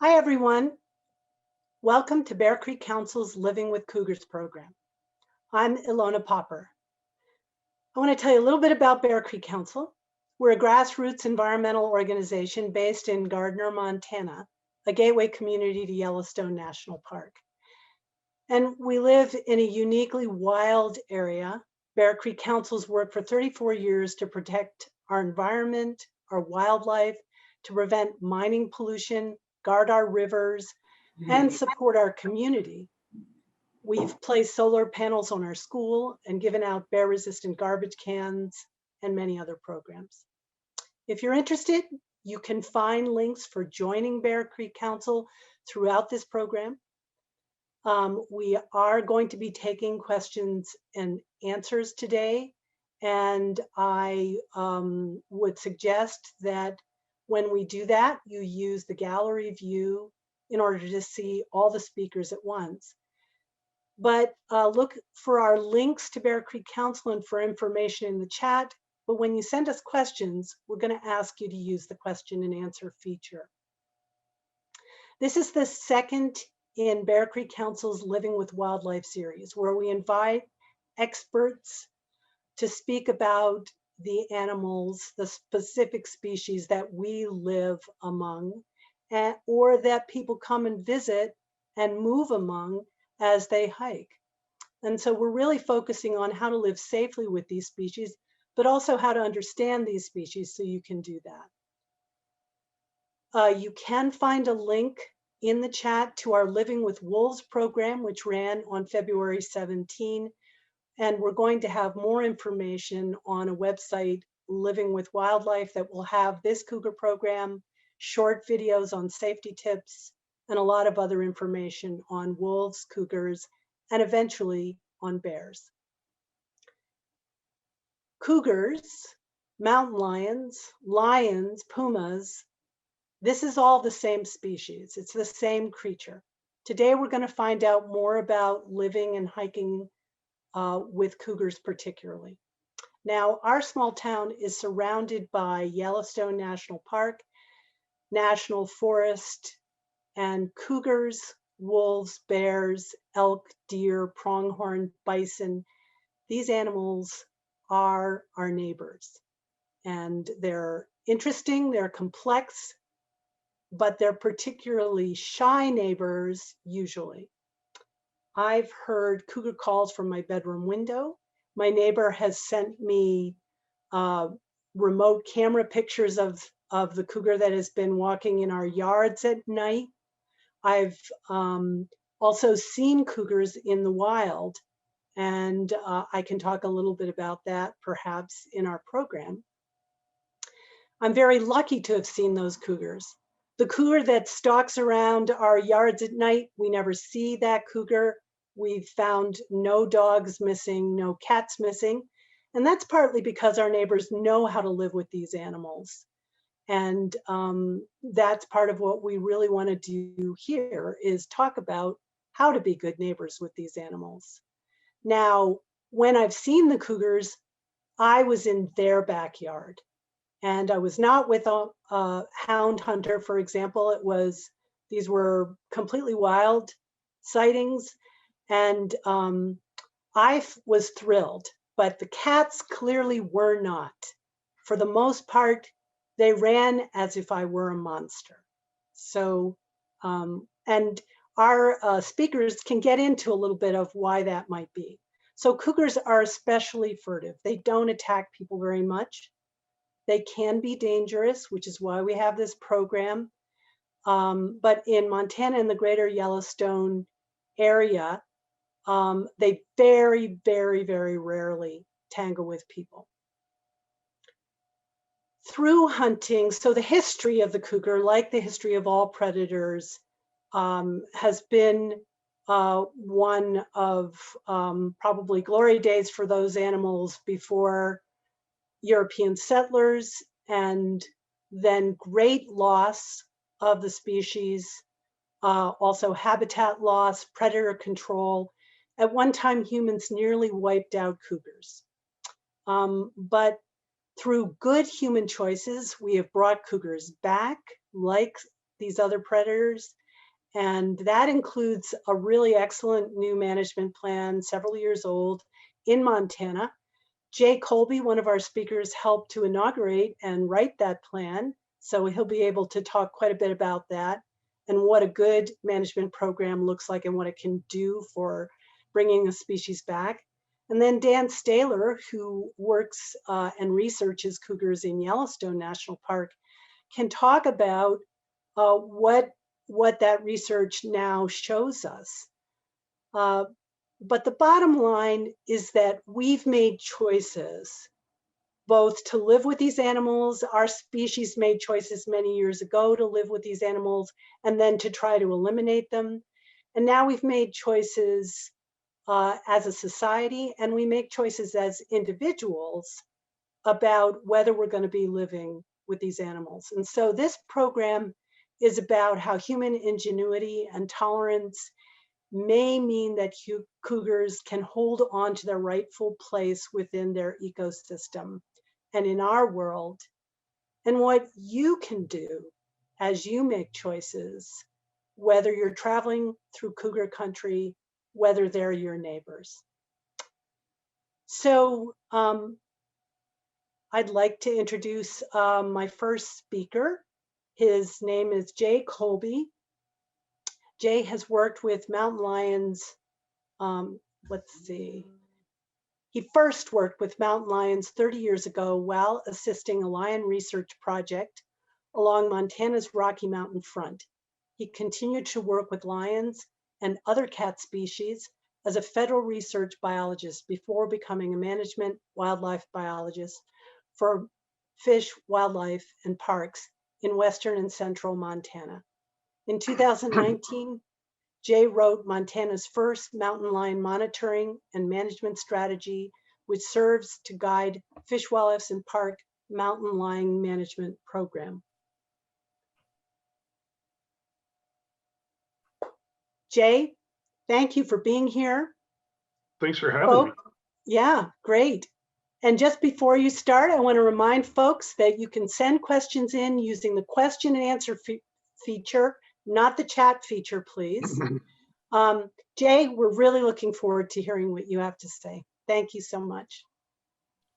Hi, everyone. Welcome to Bear Creek Council's Living with Cougars program. I'm Ilona Popper. I want to tell you a little bit about Bear Creek Council. We're a grassroots environmental organization based in Gardner, Montana, a gateway community to Yellowstone National Park. And we live in a uniquely wild area. Bear Creek Council's worked for 34 years to protect our environment, our wildlife, to prevent mining pollution, guard our rivers, and support our community. We've placed solar panels on our school and given out bear-resistant garbage cans and many other programs. If you're interested, you can find links for joining Bear Creek Council throughout this program. We are going to be taking questions and answers today, and I would suggest that when we do that, you use the gallery view in order to see all the speakers at once. But look for our links to Bear Creek Council and for information in the chat. But when you send us questions, we're going to ask you to use the question and answer feature. This is the second in Bear Creek Council's Living with Wildlife series, where we invite experts to speak about the animals, the specific species that we live among, or that people come and visit and move among as they hike. And so we're really focusing on how to live safely with these species, but also how to understand these species so you can do that. You can find a link in the chat to our Living with Wolves program, which ran on February 17. And we're going to have more information on a website, Living with Wildlife, that will have this cougar program, short videos on safety tips, and a lot of other information on wolves, cougars, and eventually on bears. Cougars, mountain lions, pumas, this is all the same species. It's the same creature. Today, we're going to find out more about living and hiking with cougars particularly. Now, our small town is surrounded by Yellowstone National Park, National Forest, and cougars, wolves, bears, elk, deer, pronghorn, bison. These animals are our neighbors. And they're interesting, they're complex, but they're particularly shy neighbors usually. I've heard cougar calls from my bedroom window. My neighbor has sent me remote camera pictures of the cougar that has been walking in our yards at night. I've also seen cougars in the wild, and I can talk a little bit about that perhaps in our program. I'm very lucky to have seen those cougars. The cougar that stalks around our yards at night, we never see that cougar. We've found no dogs missing, no cats missing. And that's partly because our neighbors know how to live with these animals. And that's part of what we really want to do here is talk about how to be good neighbors with these animals. Now, when I've seen the cougars, I was in their backyard. And I was not with a hound hunter, for example. These were completely wild sightings. And I was thrilled, but the cats clearly were not. For the most part, they ran as if I were a monster. So, and our speakers can get into a little bit of why that might be. So cougars are especially furtive. They don't attack people very much. They can be dangerous, which is why we have this program. But in Montana and the greater Yellowstone area, they very, very, very rarely tangle with people. Through hunting, so the history of the cougar, like the history of all predators, has been one of probably glory days for those animals before European settlers, and then great loss of the species, also habitat loss, predator control. At one time, humans nearly wiped out cougars. But through good human choices, we have brought cougars back, like these other predators. And that includes a really excellent new management plan, several years old, in Montana. Jay Kolbe, one of our speakers, helped to inaugurate and write that plan. So he'll be able to talk quite a bit about that and what a good management program looks like and what it can do for bringing a species back. And then Dan Stahler, who works and researches cougars in Yellowstone National Park, can talk about what that research now shows us. But the bottom line is that we've made choices both to live with these animals. Our species made choices many years ago to live with these animals and then to try to eliminate them. And now we've made choices as a society, and we make choices as individuals about whether we're going to be living with these animals. And so this program is about how human ingenuity and tolerance may mean that cougars can hold on to their rightful place within their ecosystem and in our world, and what you can do as you make choices, whether you're traveling through cougar country, whether they're your neighbors. So I'd like to introduce my first speaker. His name is Jay Kolbe. Jay has worked with mountain lions. Let's see. He first worked with mountain lions 30 years ago while assisting a lion research project along Montana's Rocky Mountain front. He continued to work with lions and other cat species as a federal research biologist before becoming a management wildlife biologist for fish, wildlife, and parks in western and central Montana. In 2019, Jay wrote Montana's first mountain lion monitoring and management strategy, which serves to guide fish, wildlife, and park mountain lion management program. Jay, thank you for being here. Thanks for having me. Yeah, great. And just before you start, I want to remind folks that you can send questions in using the question and answer feature, not the chat feature, please. Jay, we're really looking forward to hearing what you have to say. Thank you so much.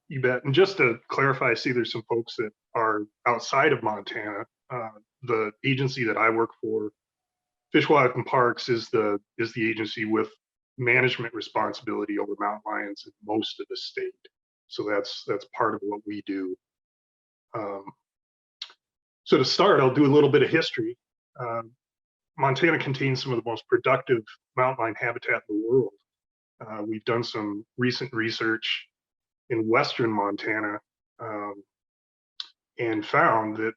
You bet. And just to clarify, I see there's some folks that are outside of Montana. The agency that I work for, Fish, Wildlife, and Parks, is the agency with management responsibility over mountain lions in most of the state. So that's part of what we do. So to start, I'll do a little bit of history. Montana contains some of the most productive mountain lion habitat in the world. We've done some recent research in western Montana and found that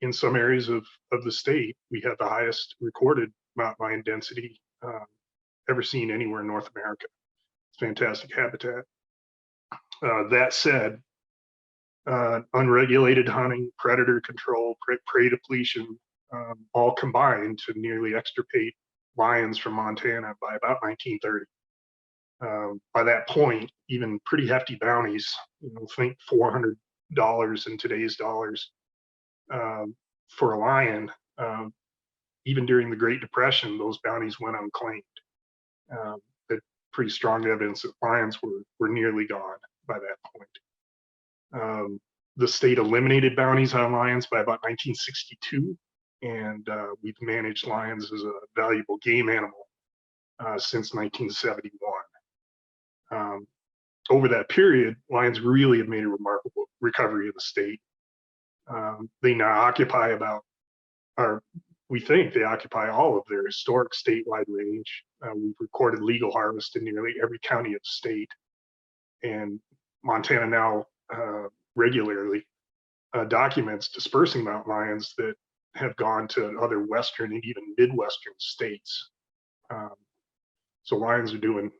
in some areas of the state, we have the highest recorded mountain lion density ever seen anywhere in North America. It's fantastic habitat. That said, unregulated hunting, predator control, prey depletion, all combined to nearly extirpate lions from Montana by about 1930. By that point, even pretty hefty bounties, think $400 in today's dollars for a lion. Even during the Great Depression, those bounties went unclaimed. Pretty strong evidence that lions were nearly gone by that point. The state eliminated bounties on lions by about 1962, and we've managed lions as a valuable game animal since 1971. Over that period, lions really have made a remarkable recovery of the state. They now occupy we think they occupy all of their historic statewide range. We've recorded legal harvest in nearly every county of the state. And Montana now regularly documents dispersing mountain lions that have gone to other western and even midwestern states. So lions are doing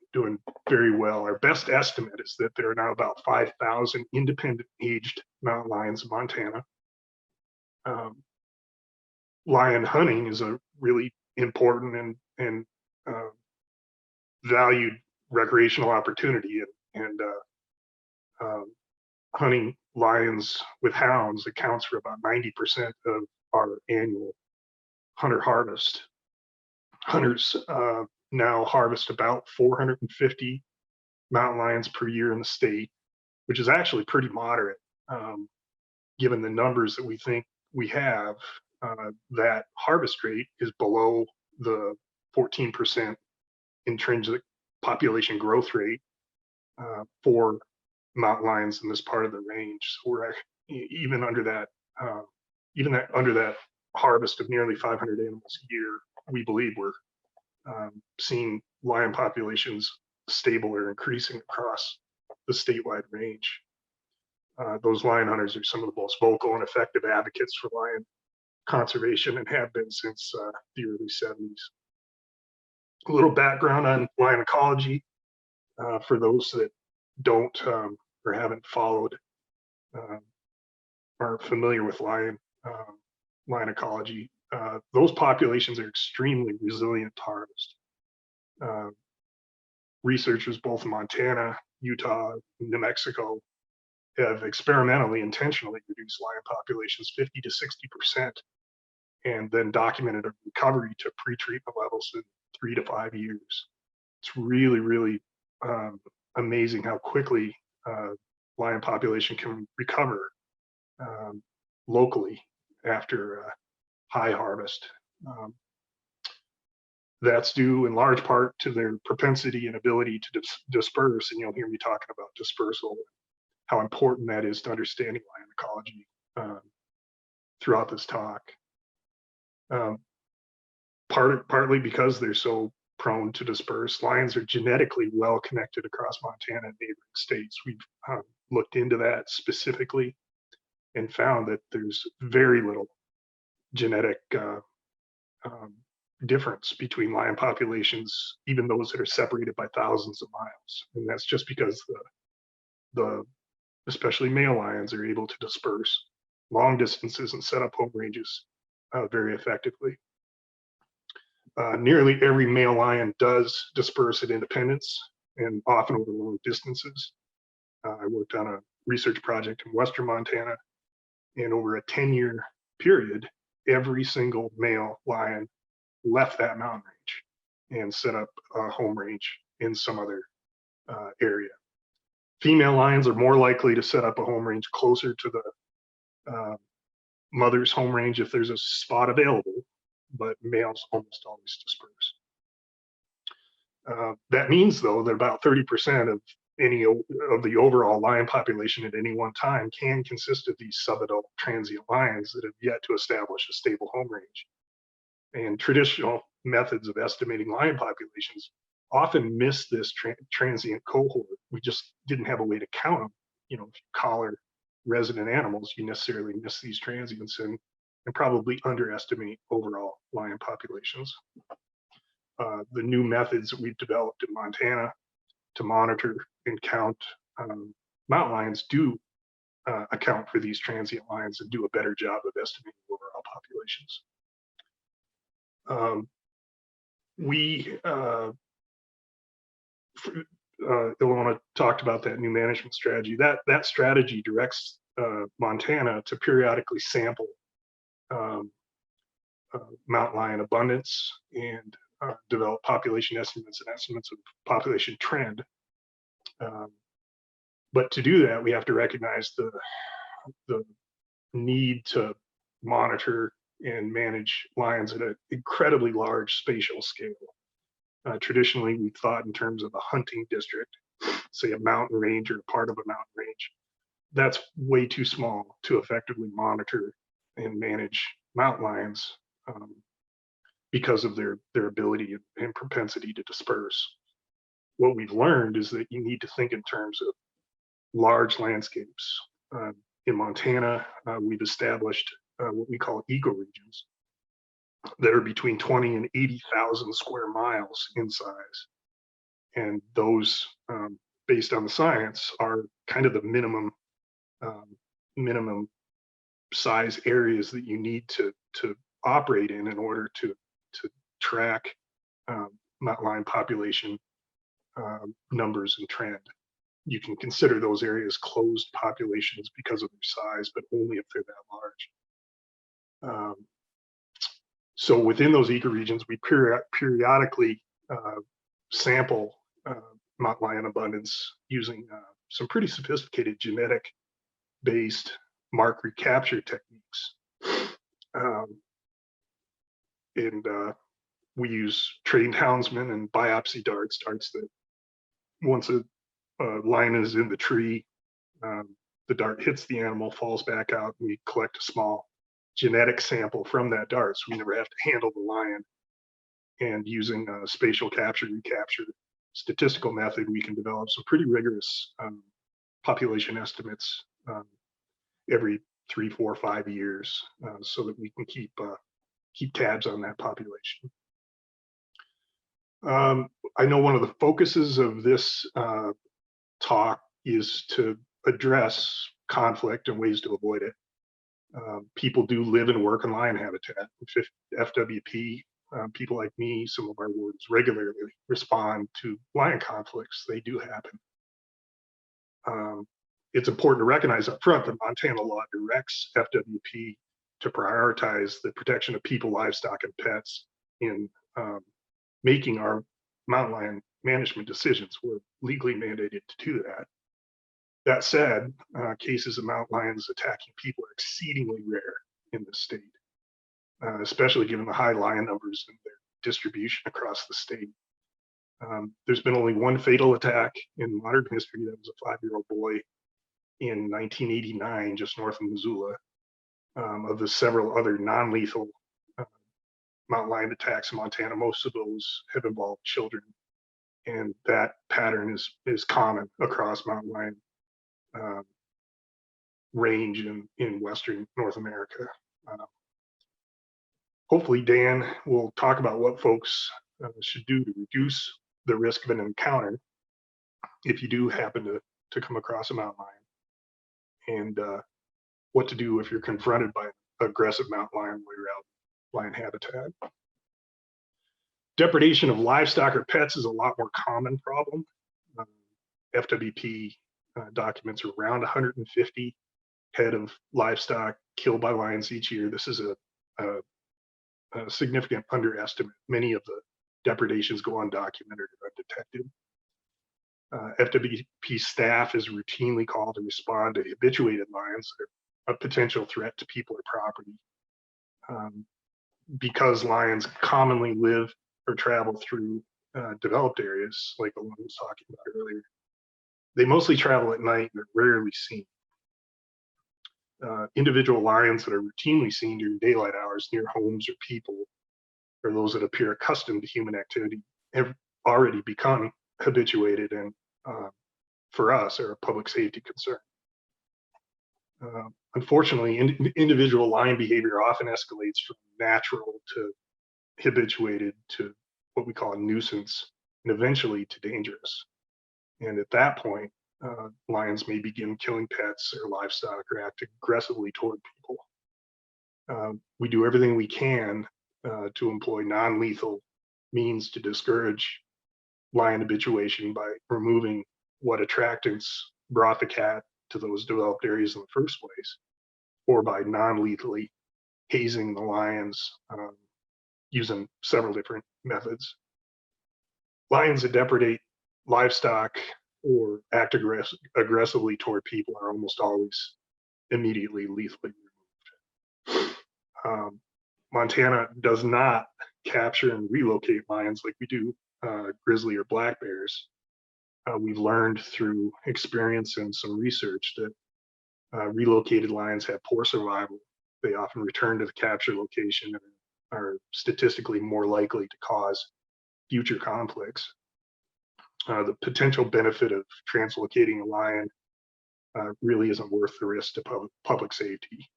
very well. Our best estimate is that there are now about 5,000 independent aged mountain lions in Montana. Lion hunting is a really important and valued recreational opportunity, and hunting lions with hounds accounts for about 90% of our annual hunter harvest. Hunters now harvest about 450 mountain lions per year in the state, which is actually pretty moderate, given the numbers that we think we have. That harvest rate is below the 14% intrinsic population growth rate for mountain lions in this part of the range. So we're even under that, under that harvest of nearly 500 animals a year, we believe we're seeing lion populations stable or increasing across the statewide range. Those lion hunters are some of the most vocal and effective advocates for lion conservation and have been since the early 70s. A little background on lion ecology for those that don't or haven't followed, aren't familiar with lion ecology. Those populations are extremely resilient to harvest. Researchers both in Montana, Utah, New Mexico have experimentally, intentionally reduced lion populations 50 to 60%, and then documented a recovery to pre-treatment levels in 3 to 5 years. It's really, really amazing how quickly lion population can recover locally after high harvest. That's due in large part to their propensity and ability to disperse, and you'll hear me talking about dispersal, how important that is to understanding lion ecology throughout this talk. Partly because they're so prone to disperse, lions are genetically well connected across Montana and neighboring states. We've looked into that specifically and found that there's very little genetic difference between lion populations, even those that are separated by thousands of miles. And that's just because the especially male lions are able to disperse long distances and set up home ranges very effectively. Nearly every male lion does disperse at independence and often over long distances. I worked on a research project in Western Montana, and over a 10-year period, every single male lion left that mountain range and set up a home range in some other area. Female lions are more likely to set up a home range closer to the mother's home range if there's a spot available, but males almost always disperse. That means, though, that about 30% of any of the overall lion population at any one time can consist of these subadult transient lions that have yet to establish a stable home range. And traditional methods of estimating lion populations often miss this transient cohort. We just didn't have a way to count them. You know, if you collar resident animals, you necessarily miss these transients and probably underestimate overall lion populations. The new methods that we've developed in Montana to monitor and count mountain lions do account for these transient lions and do a better job of estimating overall populations. Ilona talked about that new management strategy. That strategy directs Montana to periodically sample mountain lion abundance and develop population estimates and estimates of population trend. But to do that, we have to recognize the need to monitor and manage lions at an incredibly large spatial scale. Traditionally, we thought in terms of a hunting district, say a mountain range or part of a mountain range. That's way too small to effectively monitor and manage mountain lions because of their ability and propensity to disperse. What we've learned is that you need to think in terms of large landscapes. In Montana, we've established what we call ecoregions that are between 20 and 80,000 square miles in size. And those, based on the science, are kind of the minimum size areas that you need to operate in order to track mountain lion population numbers and trend. You can consider those areas closed populations because of their size, but only if they're that large. So within those ecoregions, we periodically sample mountain lion abundance using some pretty sophisticated genetic-based mark recapture techniques. And we use trained houndsmen and biopsy darts that once a lion is in the tree, the dart hits the animal, falls back out, and we collect a small genetic sample from that dart, so we never have to handle the lion. And using a spatial capture recapture statistical method, we can develop some pretty rigorous population estimates every 3, 4, 5 years, so that we can keep tabs on that population. I know one of the focuses of this talk is to address conflict and ways to avoid it. People do live and work in lion habitat. FWP, people like me, some of our wards regularly respond to lion conflicts. They do happen. It's important to recognize up front that Montana law directs FWP to prioritize the protection of people, livestock, and pets in making our mountain lion management decisions. We're legally mandated to do that. That said, cases of mountain lions attacking people are exceedingly rare in this state, especially given the high lion numbers and their distribution across the state. There's been only one fatal attack in modern history. That was a 5-year-old boy in 1989, just north of Missoula. Of the several other non-lethal mountain lion attacks in Montana, most of those have involved children, and that pattern is common across mountain lion range in Western North America. Hopefully Dan will talk about what folks should do to reduce the risk of an encounter if you do happen to come across a mountain lion, and what to do if you're confronted by an aggressive mountain lion while you're out lion habitat. Depredation of livestock or pets is a lot more common problem. FWP documents around 150 head of livestock killed by lions each year. This is a significant underestimate. Many of the depredations go undocumented or undetected. FWP staff is routinely called to respond to habituated lions that are a potential threat to people or property. Because lions commonly live or travel through developed areas, like the one I was talking about earlier, they mostly travel at night and are rarely seen. Individual lions that are routinely seen during daylight hours near homes or people, or those that appear accustomed to human activity, have already become habituated and, for us, are a public safety concern. Unfortunately, individual lion behavior often escalates from natural to habituated to what we call a nuisance, and eventually to dangerous. And at that point, lions may begin killing pets or livestock or act aggressively toward people. We do everything we can to employ non-lethal means to discourage lion habituation by removing what attractants brought the cat to those developed areas in the first place, or by non-lethally hazing the lions using several different methods. Lions that depredate livestock or act aggressively toward people are almost always immediately lethally removed. Montana does not capture and relocate lions like we do grizzly or black bears. We've learned through experience and some research that relocated lions have poor survival. They often return to the capture location and are statistically more likely to cause future conflicts. The potential benefit of translocating a lion really isn't worth the risk to public safety.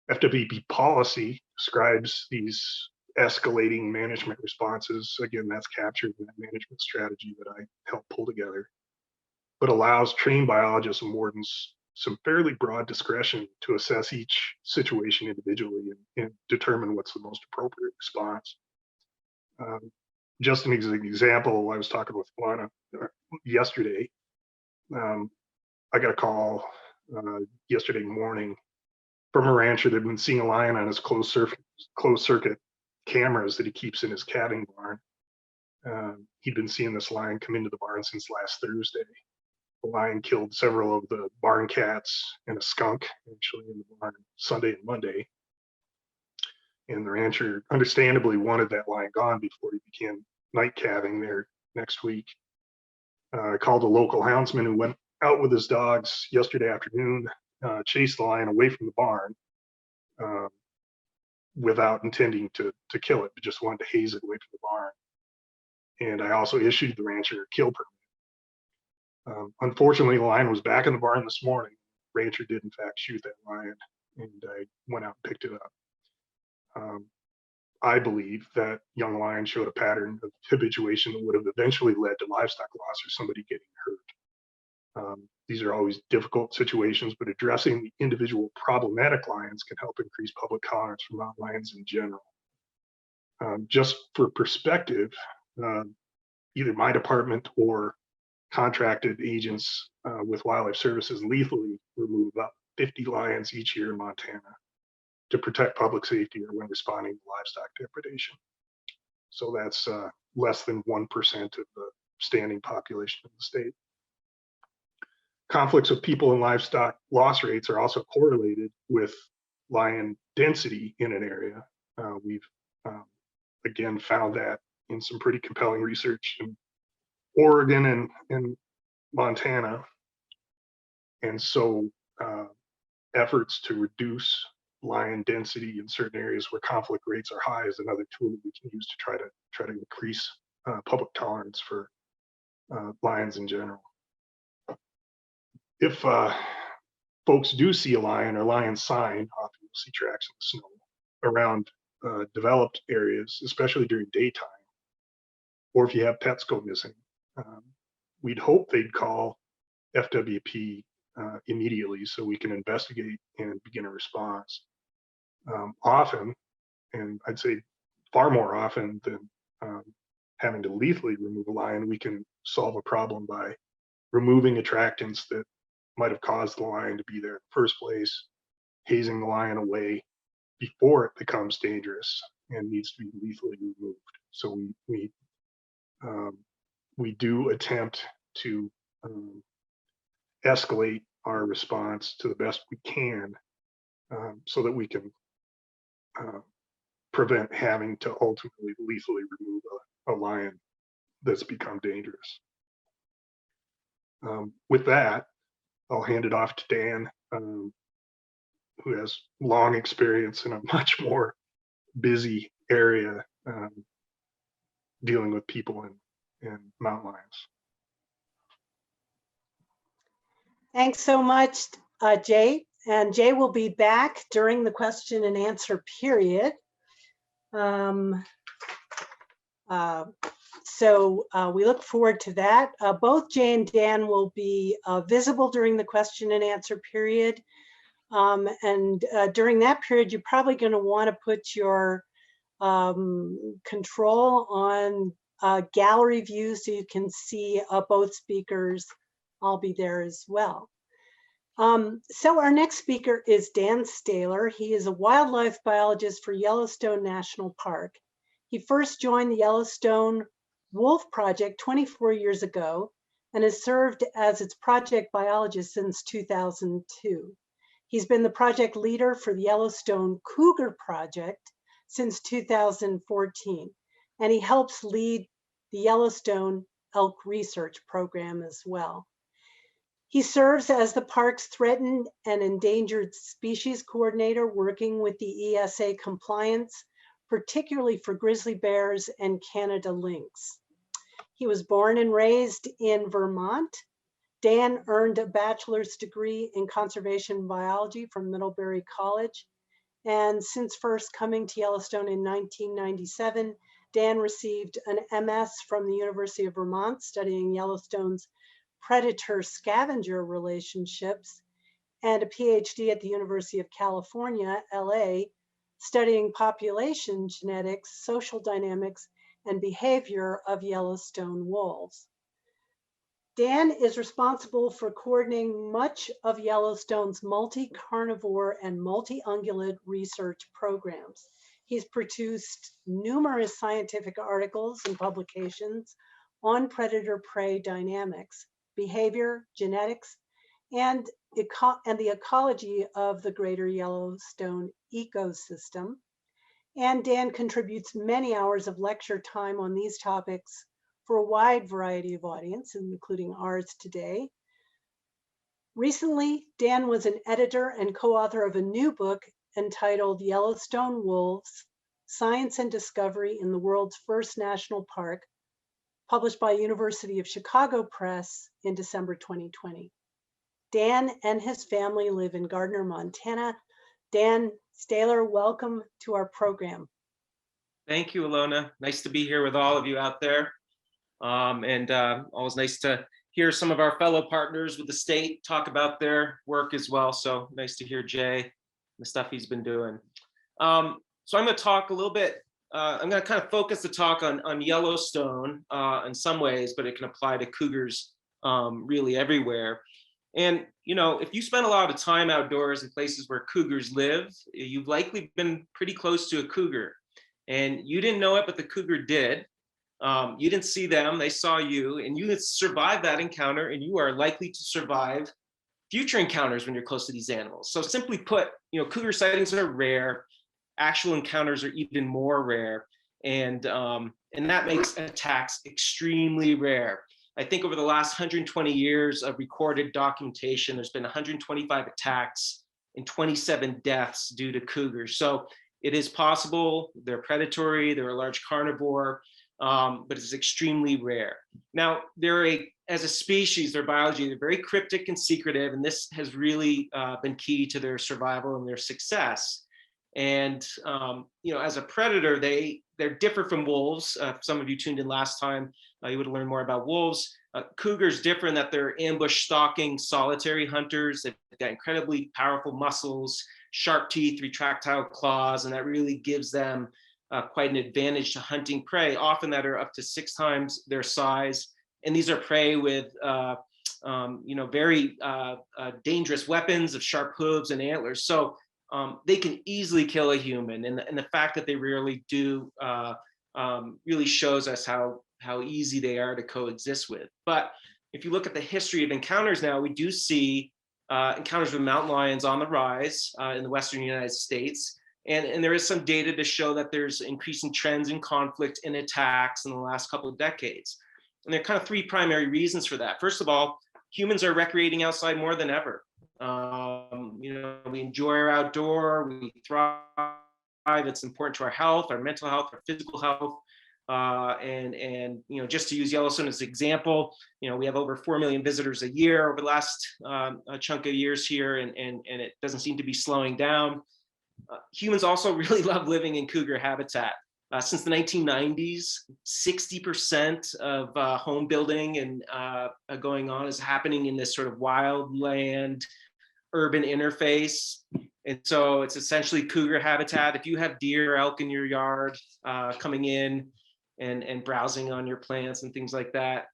FWP policy describes these escalating management responses. Again, that's captured in that management strategy that I helped pull together, but allows trained biologists and wardens some fairly broad discretion to assess each situation individually and determine what's the most appropriate response. Just an example, I was talking with Lana yesterday. I got a call yesterday morning from a rancher that had been seeing a lion on his closed circuit cameras that he keeps in his calving barn. He'd been seeing this lion come into the barn since last Thursday. The lion killed several of the barn cats and a skunk actually in the barn Sunday and Monday. And the rancher understandably wanted that lion gone before he began night calving there next week. I called a local houndsman who went out with his dogs yesterday afternoon, chased the lion away from the barn without intending to kill it, but just wanted to haze it away from the barn. And I also issued the rancher a kill permit. Unfortunately, the lion was back in the barn this morning. The rancher did in fact shoot that lion, and I went out and picked it up. I believe that young lion showed a pattern of habituation that would have eventually led to livestock loss or somebody getting hurt. These are always difficult situations, but addressing the individual problematic lions can help increase public tolerance for mountain lions in general. Just for perspective, either my department or contracted agents with wildlife services lethally remove about 50 lions each year in Montana to protect public safety or when responding to livestock depredation. So that's less than 1% of the standing population of the state. Conflicts of people and livestock loss rates are also correlated with lion density in an area. We've again found that in some pretty compelling research in Oregon and Montana. And so efforts to reduce lion density in certain areas where conflict rates are high is another tool that we can use to try to increase public tolerance for lions in general. If folks do see a lion or lion sign, often you'll see tracks in the snow around developed areas, especially during daytime, or if you have pets go missing. We'd hope they'd call FWP immediately so we can investigate and begin a response. Often, and I'd say far more often than having to lethally remove a lion, we can solve a problem by removing attractants that might have caused the lion to be there in the first place, hazing the lion away before it becomes dangerous and needs to be lethally removed. So we do attempt to escalate our response to the best we can so that we can prevent having to ultimately lethally remove a lion that's become dangerous. With that, I'll hand it off to Dan, who has long experience in a much more busy area dealing with people and mountain lions. Thanks so much, Jay. And Jay will be back during the question and answer period. So we look forward to that. Both Jay and Dan will be visible during the question and answer period. And during that period, you're probably going to want to put your control on gallery view so you can see both speakers. I'll be there as well. So our next speaker is Dan Stahler. He is a wildlife biologist for Yellowstone National Park. He first joined the Yellowstone Wolf Project 24 years ago and has served as its project biologist since 2002. He's been the project leader for the Yellowstone Cougar Project since 2014, and he helps lead the Yellowstone Elk Research Program as well. He serves as the park's Threatened and Endangered Species Coordinator, working with the ESA compliance, particularly for grizzly bears and Canada lynx. He was born and raised in Vermont. Dan earned a bachelor's degree in conservation biology from Middlebury College. And since first coming to Yellowstone in 1997, Dan received an MS from the University of Vermont, studying Yellowstone's predator-scavenger relationships, and a PhD at the University of California, LA, studying population genetics, social dynamics, and behavior of Yellowstone wolves. Dan is responsible for coordinating much of Yellowstone's multi-carnivore and multi-ungulate research programs. He's produced numerous scientific articles and publications on predator-prey dynamics, behavior, genetics, and the ecology of the greater Yellowstone ecosystem. And Dan contributes many hours of lecture time on these topics for a wide variety of audience, including ours today. Recently, Dan was an editor and co-author of a new book entitled Yellowstone Wolves, Science and Discovery in the World's First National Park, published by University of Chicago Press in December 2020. Dan and his family live in Gardner, Montana. Dan Stahler, welcome to our program. Thank you, Alona. Nice to be here with all of you out there. Always nice to hear some of our fellow partners with the state talk about their work as well. So nice to hear Jay and the stuff he's been doing. So I'm going to talk a little bit. I'm going to kind of focus the talk on Yellowstone in some ways, but it can apply to cougars really everywhere. And, you know, if you spend a lot of time outdoors in places where cougars live, you've likely been pretty close to a cougar. And you didn't know it, but the cougar did. You didn't see them, they saw you, and you had survived that encounter, and you are likely to survive future encounters when you're close to these animals. So simply put, you know, cougar sightings are rare. Actual encounters are even more rare. And that makes attacks extremely rare. I think over the last 120 years of recorded documentation, there's been 125 attacks and 27 deaths due to cougars. So it is possible. They're predatory, they're a large carnivore, but it's extremely rare. Now, as a species, their biology, they're very cryptic and secretive, and this has really been key to their survival and their success. And you know, as a predator, they're different from wolves. Some of you tuned in last time, you would have learned more about wolves. Cougars differ in that they're ambush stalking solitary hunters. They've got incredibly powerful muscles, sharp teeth, retractile claws, and that really gives them quite an advantage to hunting prey, often that are up to 6 times their size. And these are prey with you know, very dangerous weapons of sharp hooves and antlers. So they can easily kill a human, and the fact that they rarely do really shows us how easy they are to coexist with. But if you look at the history of encounters now, we do see encounters with mountain lions on the rise in the western United States. And there is some data to show that there's increasing trends in conflict and attacks in the last couple of decades. And there are kind of 3 primary reasons for that. First of all, humans are recreating outside more than ever. You know, we enjoy our outdoor, we thrive. It's important to our health, our mental health, our physical health. And you know, just to use Yellowstone as an example, you know, we have over 4 million visitors a year over the last chunk of years here, and it doesn't seem to be slowing down. Humans also really love living in cougar habitat. Since the 1990s, 60% of home building and going on is happening in this sort of wildland urban interface. And so it's essentially cougar habitat. If you have deer or elk in your yard coming in and browsing on your plants and things like that,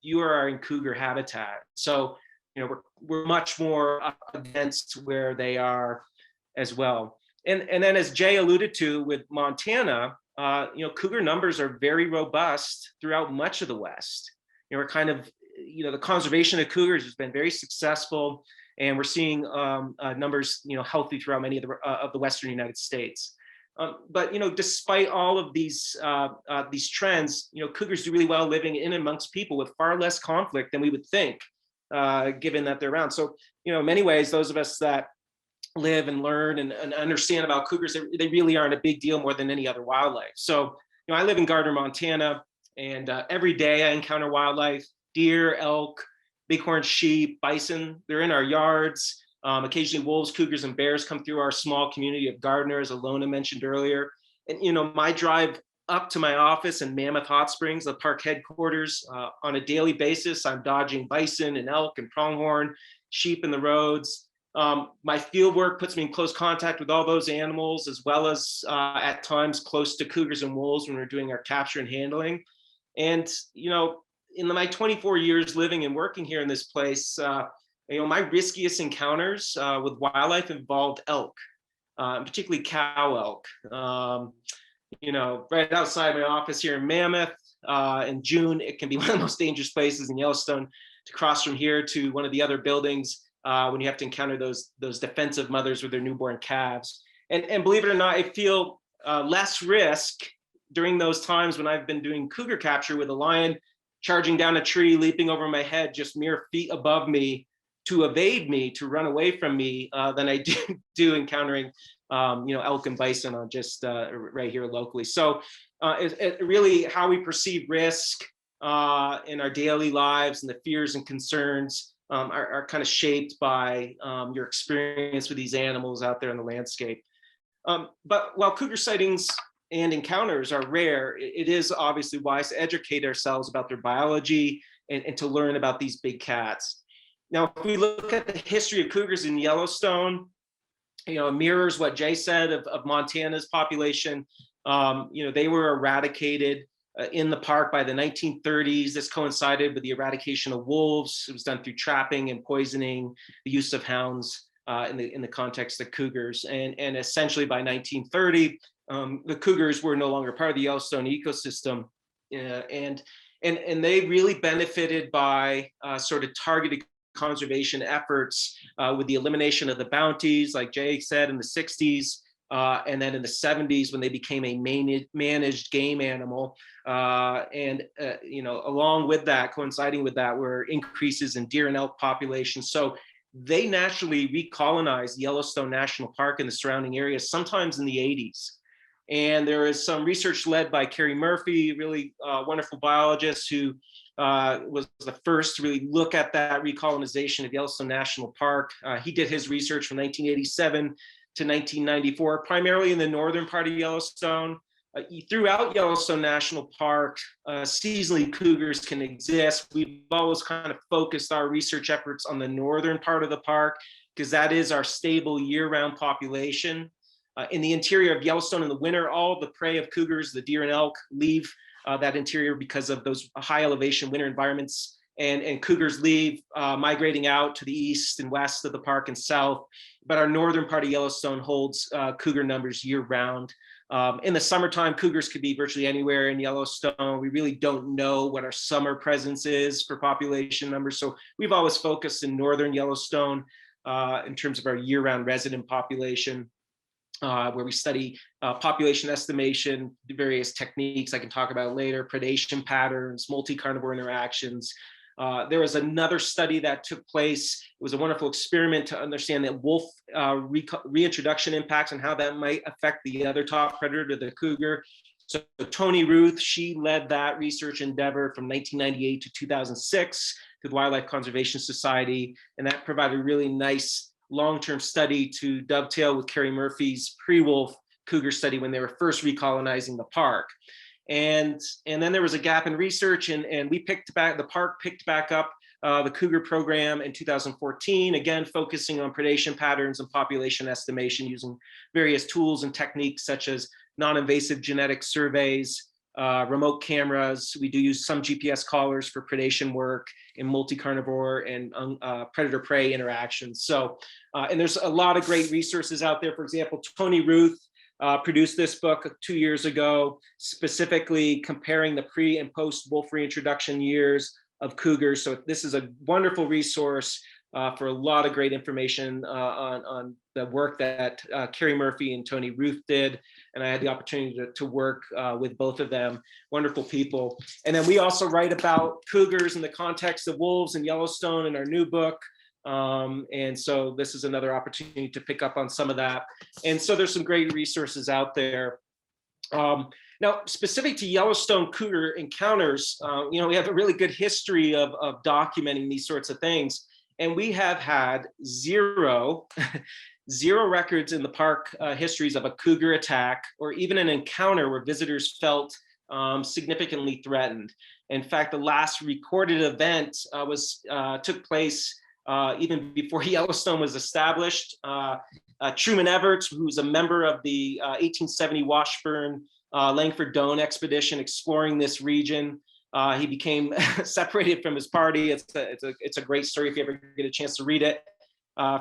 you are in cougar habitat. So, you know, we're much more up against where they are as well. And then, as Jay alluded to with Montana, you know, cougar numbers are very robust throughout much of the West. You know, we're kind of, you know, the conservation of cougars has been very successful, and we're seeing numbers, you know, healthy throughout many of the Western United States. But you know, despite all of these trends, you know, cougars do really well living in amongst people with far less conflict than we would think, given that they're around. So, you know, in many ways, those of us that live and learn and understand about cougars, they really aren't a big deal more than any other wildlife. So, you know, I live in Gardner, Montana, and every day I encounter wildlife: deer, elk, bighorn sheep, bison. They're in our yards. Occasionally wolves, cougars, and bears come through our small community of Gardner, as Alona mentioned earlier. And, you know, my drive up to my office in Mammoth Hot Springs, the park headquarters, on a daily basis, I'm dodging bison and elk and pronghorn, sheep in the roads. My field work puts me in close contact with all those animals, as well as at times close to cougars and wolves when we're doing our capture and handling. And, you know, in my 24 years living and working here in this place, my riskiest encounters with wildlife involved elk, particularly cow elk. Right outside my office here in Mammoth, in June, it can be one of the most dangerous places in Yellowstone to cross from here to one of the other buildings when you have to encounter those defensive mothers with their newborn calves. And believe it or not, I feel less risk during those times when I've been doing cougar capture with a lion charging down a tree, leaping over my head, just mere feet above me to evade me, to run away from me, than I do encountering elk and bison on just right here locally. So it really how we perceive risk in our daily lives and the fears and concerns are kind of shaped by your experience with these animals out there in the landscape. But while cougar sightings and encounters are rare, it is obviously wise to educate ourselves about their biology and to learn about these big cats. Now, if we look at the history of cougars in Yellowstone, it mirrors what Jay said of Montana's population. They were eradicated in the park by the 1930s. This coincided with the eradication of wolves. It was done through trapping and poisoning, the use of hounds in the context of cougars. And essentially by 1930, the cougars were no longer part of the Yellowstone ecosystem. And they really benefited by sort of targeted conservation efforts with the elimination of the bounties, like Jay said, in the 60s, and then in the 70s when they became a managed game animal. Along with that, coinciding with that, were increases in deer and elk populations. So they naturally recolonized Yellowstone National Park and the surrounding areas, sometimes in the 80s. And there is some research led by Kerry Murphy, really wonderful biologist who was the first to really look at that recolonization of Yellowstone National Park. He did his research from 1987 to 1994, primarily in the northern part of Yellowstone. Throughout Yellowstone National Park, seasonally cougars can exist. We've always kind of focused our research efforts on the northern part of the park because that is our stable year-round population. In the interior of Yellowstone in the winter, all the prey of cougars, the deer and elk, leave that interior because of those high elevation winter environments, and cougars leave, migrating out to the east and west of the park and south. But our northern part of Yellowstone holds cougar numbers year round. In the summertime, cougars could be virtually anywhere in Yellowstone. We really don't know what our summer presence is for population numbers. So we've always focused in northern Yellowstone in terms of our year-round resident population. Where we study population estimation, various techniques I can talk about later, predation patterns, multi-carnivore interactions. There was another study that took place. It was a wonderful experiment to understand that wolf reintroduction impacts and how that might affect the other top predator, the cougar. So Tony Ruth, she led that research endeavor from 1998 to 2006 to the Wildlife Conservation Society, and that provided a really nice long-term study to dovetail with Kerry Murphy's pre-wolf cougar study when they were first recolonizing the park. And then there was a gap in research, and the park picked back up the cougar program in 2014, again, focusing on predation patterns and population estimation using various tools and techniques such as non-invasive genetic surveys, remote cameras. We do use some GPS collars for predation work in multi-carnivore and predator-prey interactions. So, and there's a lot of great resources out there. For example, Tony Ruth produced this book 2 years ago, specifically comparing the pre and post wolf reintroduction years of cougars. So this is a wonderful resource for a lot of great information on the work that Kerry Murphy and Tony Ruth did. And I had the opportunity to work with both of them, wonderful people. And then we also write about cougars in the context of wolves in Yellowstone in our new book. And so this is another opportunity to pick up on some of that. And so there's some great resources out there. Now, specific to Yellowstone cougar encounters, we have a really good history of documenting these sorts of things. And we have had zero records in the park histories of a cougar attack or even an encounter where visitors felt significantly threatened. In fact, the last recorded event took place even before Yellowstone was established. Truman Everett, who's a member of the 1870 Washburn Langford Doan expedition exploring this region, He became separated from his party. It's a great story if you ever get a chance to read it.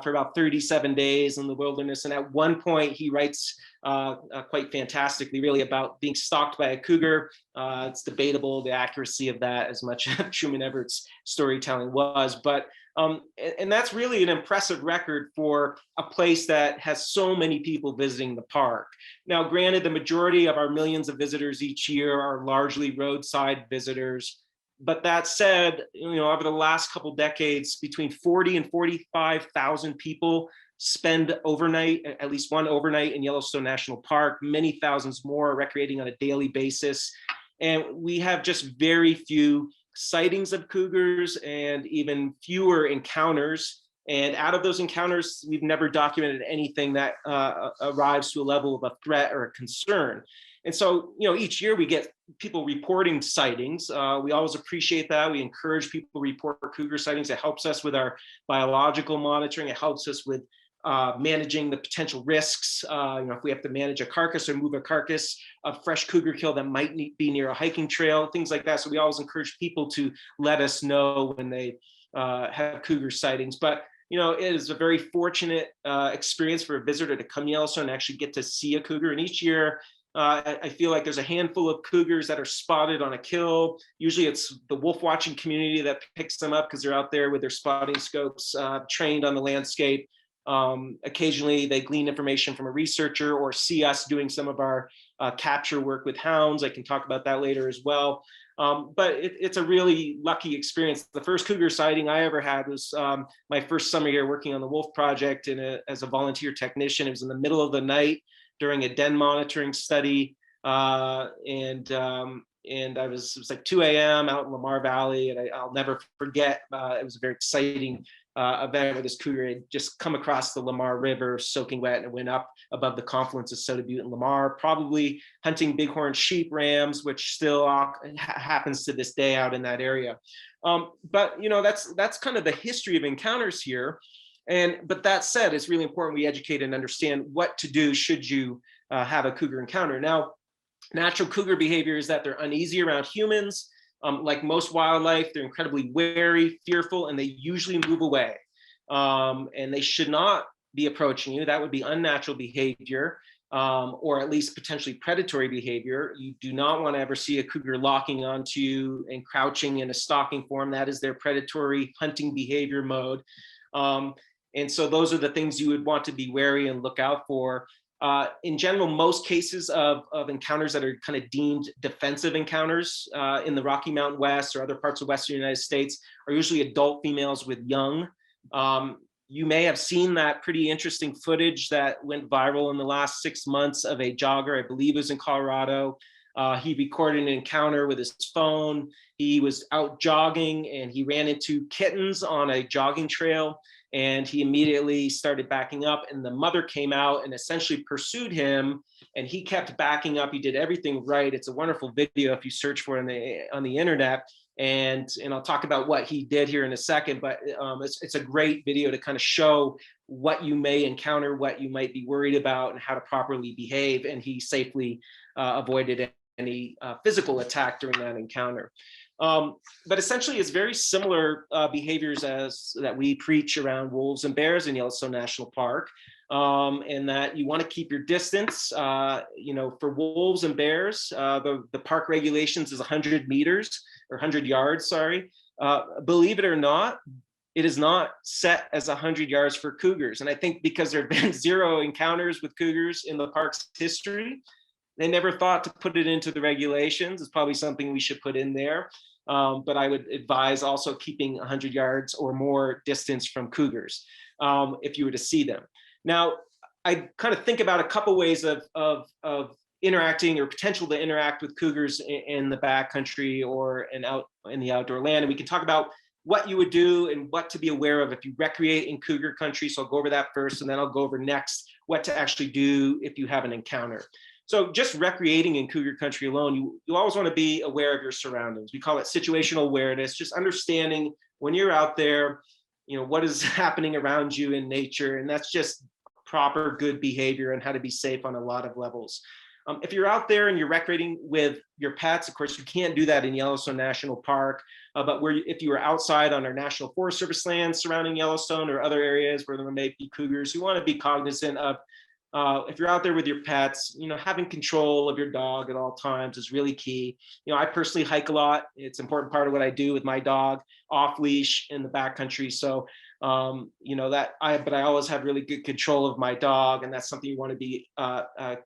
For about 37 days in the wilderness. And at one point he writes quite fantastically really about being stalked by a cougar. It's debatable the accuracy of that as much as Truman Everett's storytelling was, but and that's really an impressive record for a place that has so many people visiting the park. Now, granted, the majority of our millions of visitors each year are largely roadside visitors. But that said, over the last couple decades, between 40 and 45,000 people spend overnight, at least one overnight in Yellowstone National Park. Many thousands more are recreating on a daily basis. And we have just very few sightings of cougars and even fewer encounters. And out of those encounters, we've never documented anything that arrives to a level of a threat or a concern. And so, each year we get people reporting sightings. We always appreciate that. We encourage people to report cougar sightings. It helps us with our biological monitoring. It helps us with managing the potential risks. If we have to manage a carcass or move a carcass, a fresh cougar kill that might be near a hiking trail, things like that. So we always encourage people to let us know when they have cougar sightings. But it is a very fortunate experience for a visitor to come to Yellowstone and actually get to see a cougar. And each year, I feel like there's a handful of cougars that are spotted on a kill. Usually it's the wolf watching community that picks them up because they're out there with their spotting scopes trained on the landscape. Occasionally they glean information from a researcher or see us doing some of our capture work with hounds. I can talk about that later as well. But it's a really lucky experience. The first cougar sighting I ever had was my first summer here working on the Wolf Project as a volunteer technician. It was in the middle of the night during a den monitoring study. And it was like 2 a.m. out in Lamar Valley. And I'll never forget, it was a very exciting event where this cougar had just come across the Lamar River soaking wet, and it went up above the confluence of Soda Butte and Lamar, probably hunting bighorn sheep rams, which still happens to this day out in that area. But that's kind of the history of encounters here. But that said, it's really important we educate and understand what to do should you have a cougar encounter. Now, natural cougar behavior is that they're uneasy around humans. Like most wildlife, they're incredibly wary, fearful, and they usually move away. And they should not be approaching you. That would be unnatural behavior, or at least potentially predatory behavior. You do not want to ever see a cougar locking onto you and crouching in a stalking form. That is their predatory hunting behavior mode. And so those are the things you would want to be wary and look out for. In general, most cases of encounters that are kind of deemed defensive encounters in the Rocky Mountain West or other parts of Western United States are usually adult females with young. You may have seen that pretty interesting footage that went viral in the last 6 months of a jogger, I believe it was in Colorado. He recorded an encounter with his phone. He was out jogging and he ran into kittens on a jogging trail. And he immediately started backing up, and the mother came out and essentially pursued him, and he kept backing up. He did everything right. It's a wonderful video if you search for it on the internet. And I'll talk about what he did here in a second, but it's a great video to kind of show what you may encounter, what you might be worried about, and how to properly behave. And he safely avoided any physical attack during that encounter. But essentially, it's very similar behaviors as that we preach around wolves and bears in Yellowstone National Park, and that you want to keep your distance. For wolves and bears, the park regulations is 100 meters or 100 yards. Sorry, believe it or not, it is not set as 100 yards for cougars. And I think because there have been 0 encounters with cougars in the park's history, they never thought to put it into the regulations. It's probably something we should put in there. But I would advise also keeping 100 yards or more distance from cougars if you were to see them. Now, I kind of think about a couple ways of interacting or potential to interact with cougars in the backcountry or out in the outdoor land. And we can talk about what you would do and what to be aware of if you recreate in cougar country. So I'll go over that first, and then I'll go over next what to actually do if you have an encounter. So just recreating in cougar country alone, you always want to be aware of your surroundings. We call it situational awareness, just understanding when you're out there, what is happening around you in nature. And that's just proper good behavior and how to be safe on a lot of levels. If you're out there and you're recreating with your pets, of course, you can't do that in Yellowstone National Park, but if you were outside on our National Forest Service lands surrounding Yellowstone or other areas where there may be cougars, you want to be cognizant of, if you're out there with your pets, having control of your dog at all times is really key. I personally hike a lot. It's an important part of what I do with my dog, off leash in the backcountry. So but I always have really good control of my dog, and that's something you want to be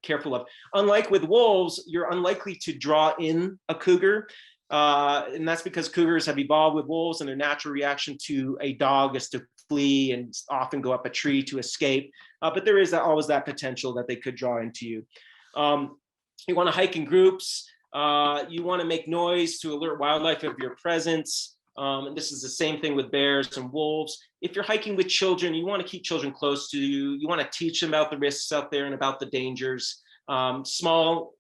careful of. Unlike with wolves, you're unlikely to draw in a cougar, and that's because cougars have evolved with wolves, and their natural reaction to a dog is to flee and often go up a tree to escape. But there is always that potential that they could draw into you. You want to hike in groups. You want to make noise to alert wildlife of your presence. And this is the same thing with bears and wolves. If you're hiking with children, you want to keep children close to you. You want to teach them about the risks out there and about the dangers. Small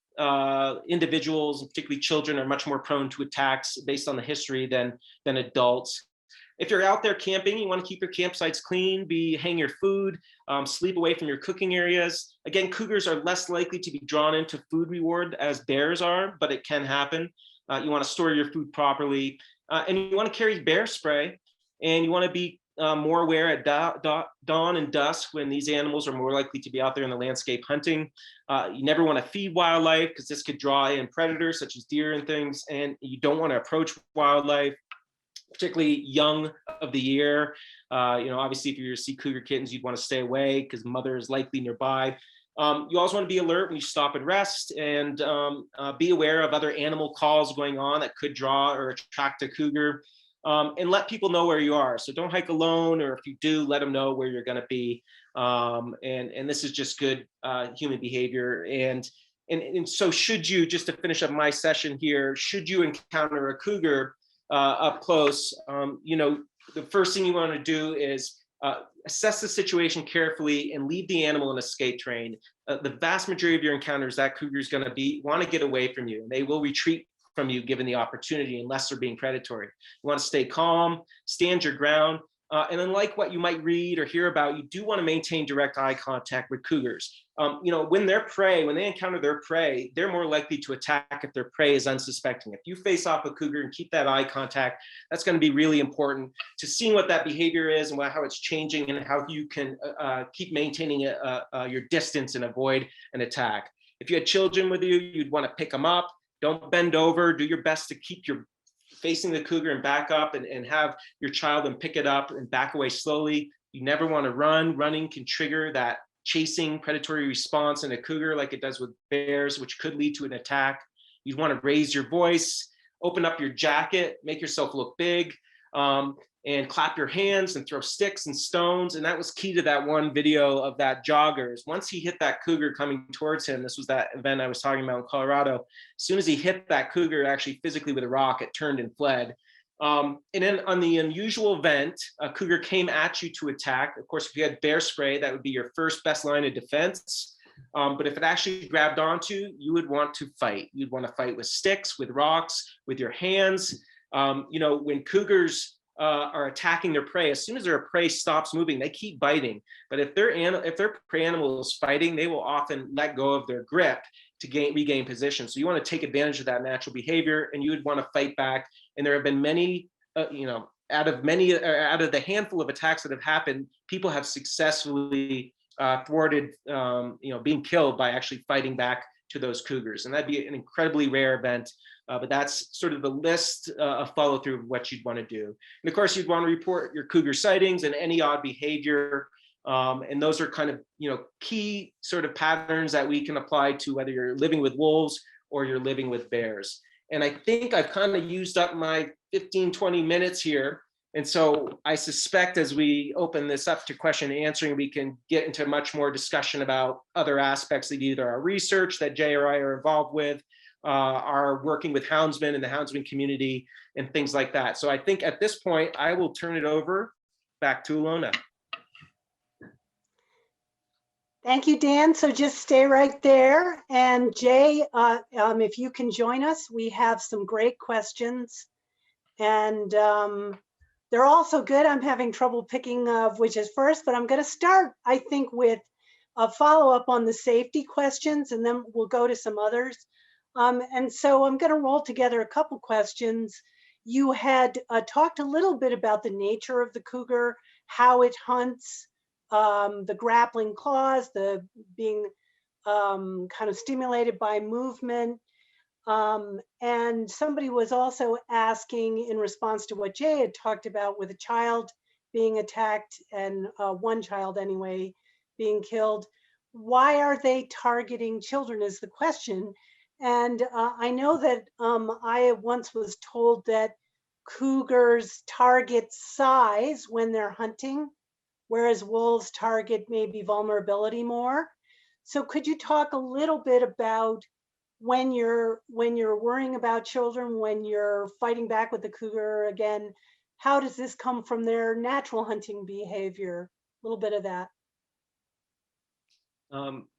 individuals, particularly children, are much more prone to attacks based on the history than adults. If you're out there camping, you want to keep your campsites clean, hang your food, sleep away from your cooking areas. Again, cougars are less likely to be drawn into food reward as bears are, but it can happen. You want to store your food properly. And you want to carry bear spray, and you want to be more aware at dawn and dusk when these animals are more likely to be out there in the landscape hunting. You never want to feed wildlife because this could draw in predators such as deer and things, and you don't want to approach wildlife, particularly young of the year. Obviously, if you see cougar kittens, you'd want to stay away because mother is likely nearby. You also want to be alert when you stop and rest, and be aware of other animal calls going on that could draw or attract a cougar, and let people know where you are. So don't hike alone, or if you do, let them know where you're going to be. And this is just good human behavior. And so should you, just to finish up my session here, should you encounter a cougar up close, the first thing you want to do is assess the situation carefully and leave the animal in escape train. The vast majority of your encounters, that cougar is going to want to get away from you, and they will retreat from you given the opportunity unless they're being predatory. You want to stay calm, stand your ground, and unlike what you might read or hear about, you do want to maintain direct eye contact with cougars. When they encounter their prey, they're more likely to attack if their prey is unsuspecting. If you face off a cougar and keep that eye contact, that's going to be really important to seeing what that behavior is and how it's changing, and how you can keep maintaining your distance and avoid an attack. If you had children with you, you'd want to pick them up. Don't bend over. Do your best to keep your facing the cougar and back up, and have your child and pick it up and back away slowly. You never want to run. Running can trigger that chasing predatory response in a cougar like it does with bears, which could lead to an attack. You'd want to raise your voice, open up your jacket, make yourself look big, and clap your hands and throw sticks and stones. And that was key to that one video of that jogger. Once he hit that cougar coming towards him, this was that event I was talking about in Colorado, as soon as he hit that cougar actually physically with a rock, it turned and fled. And then on the unusual event, a cougar came at you to attack. Of course, if you had bear spray, that would be your first best line of defense. But if it actually grabbed onto you, you would want to fight. You'd want to fight with sticks, with rocks, with your hands. When cougars are attacking their prey, as soon as their prey stops moving, they keep biting. But if their prey animal is fighting, they will often let go of their grip to regain position. So you want to take advantage of that natural behavior, and you would want to fight back. And there have been many, out of the handful of attacks that have happened, people have successfully thwarted, being killed by actually fighting back to those cougars. And that'd be an incredibly rare event. But that's sort of the list of follow through of what you'd want to do. And of course, you'd want to report your cougar sightings and any odd behavior. And those are kind of, key sort of patterns that we can apply to whether you're living with wolves or you're living with bears. And I think I've kind of used up my 15, 20 minutes here. And so I suspect as we open this up to question and answering, we can get into much more discussion about other aspects of either our research that Jay or I are involved with, are working with houndsmen and the houndsman community and things like that. So I think at this point, I will turn it over back to Ilona. Thank you, Dan. So just stay right there. And Jay, if you can join us, we have some great questions. And they're all so good. I'm having trouble picking which is first, but I'm going to start, I think, with follow up on the safety questions, and then we'll go to some others. And so I'm going to roll together a couple questions. You had talked a little bit about the nature of the cougar, how it hunts, the grappling claws, the being kind of stimulated by movement. And somebody was also asking in response to what Jay had talked about with a child being attacked and one child anyway being killed. Why are they targeting children is the question. And I know that I once was told that cougars target size when they're hunting, whereas wolves target maybe vulnerability more. So could you talk a little bit about when you're worrying about children, when you're fighting back with the cougar again, how does this come from their natural hunting behavior? A little bit of that.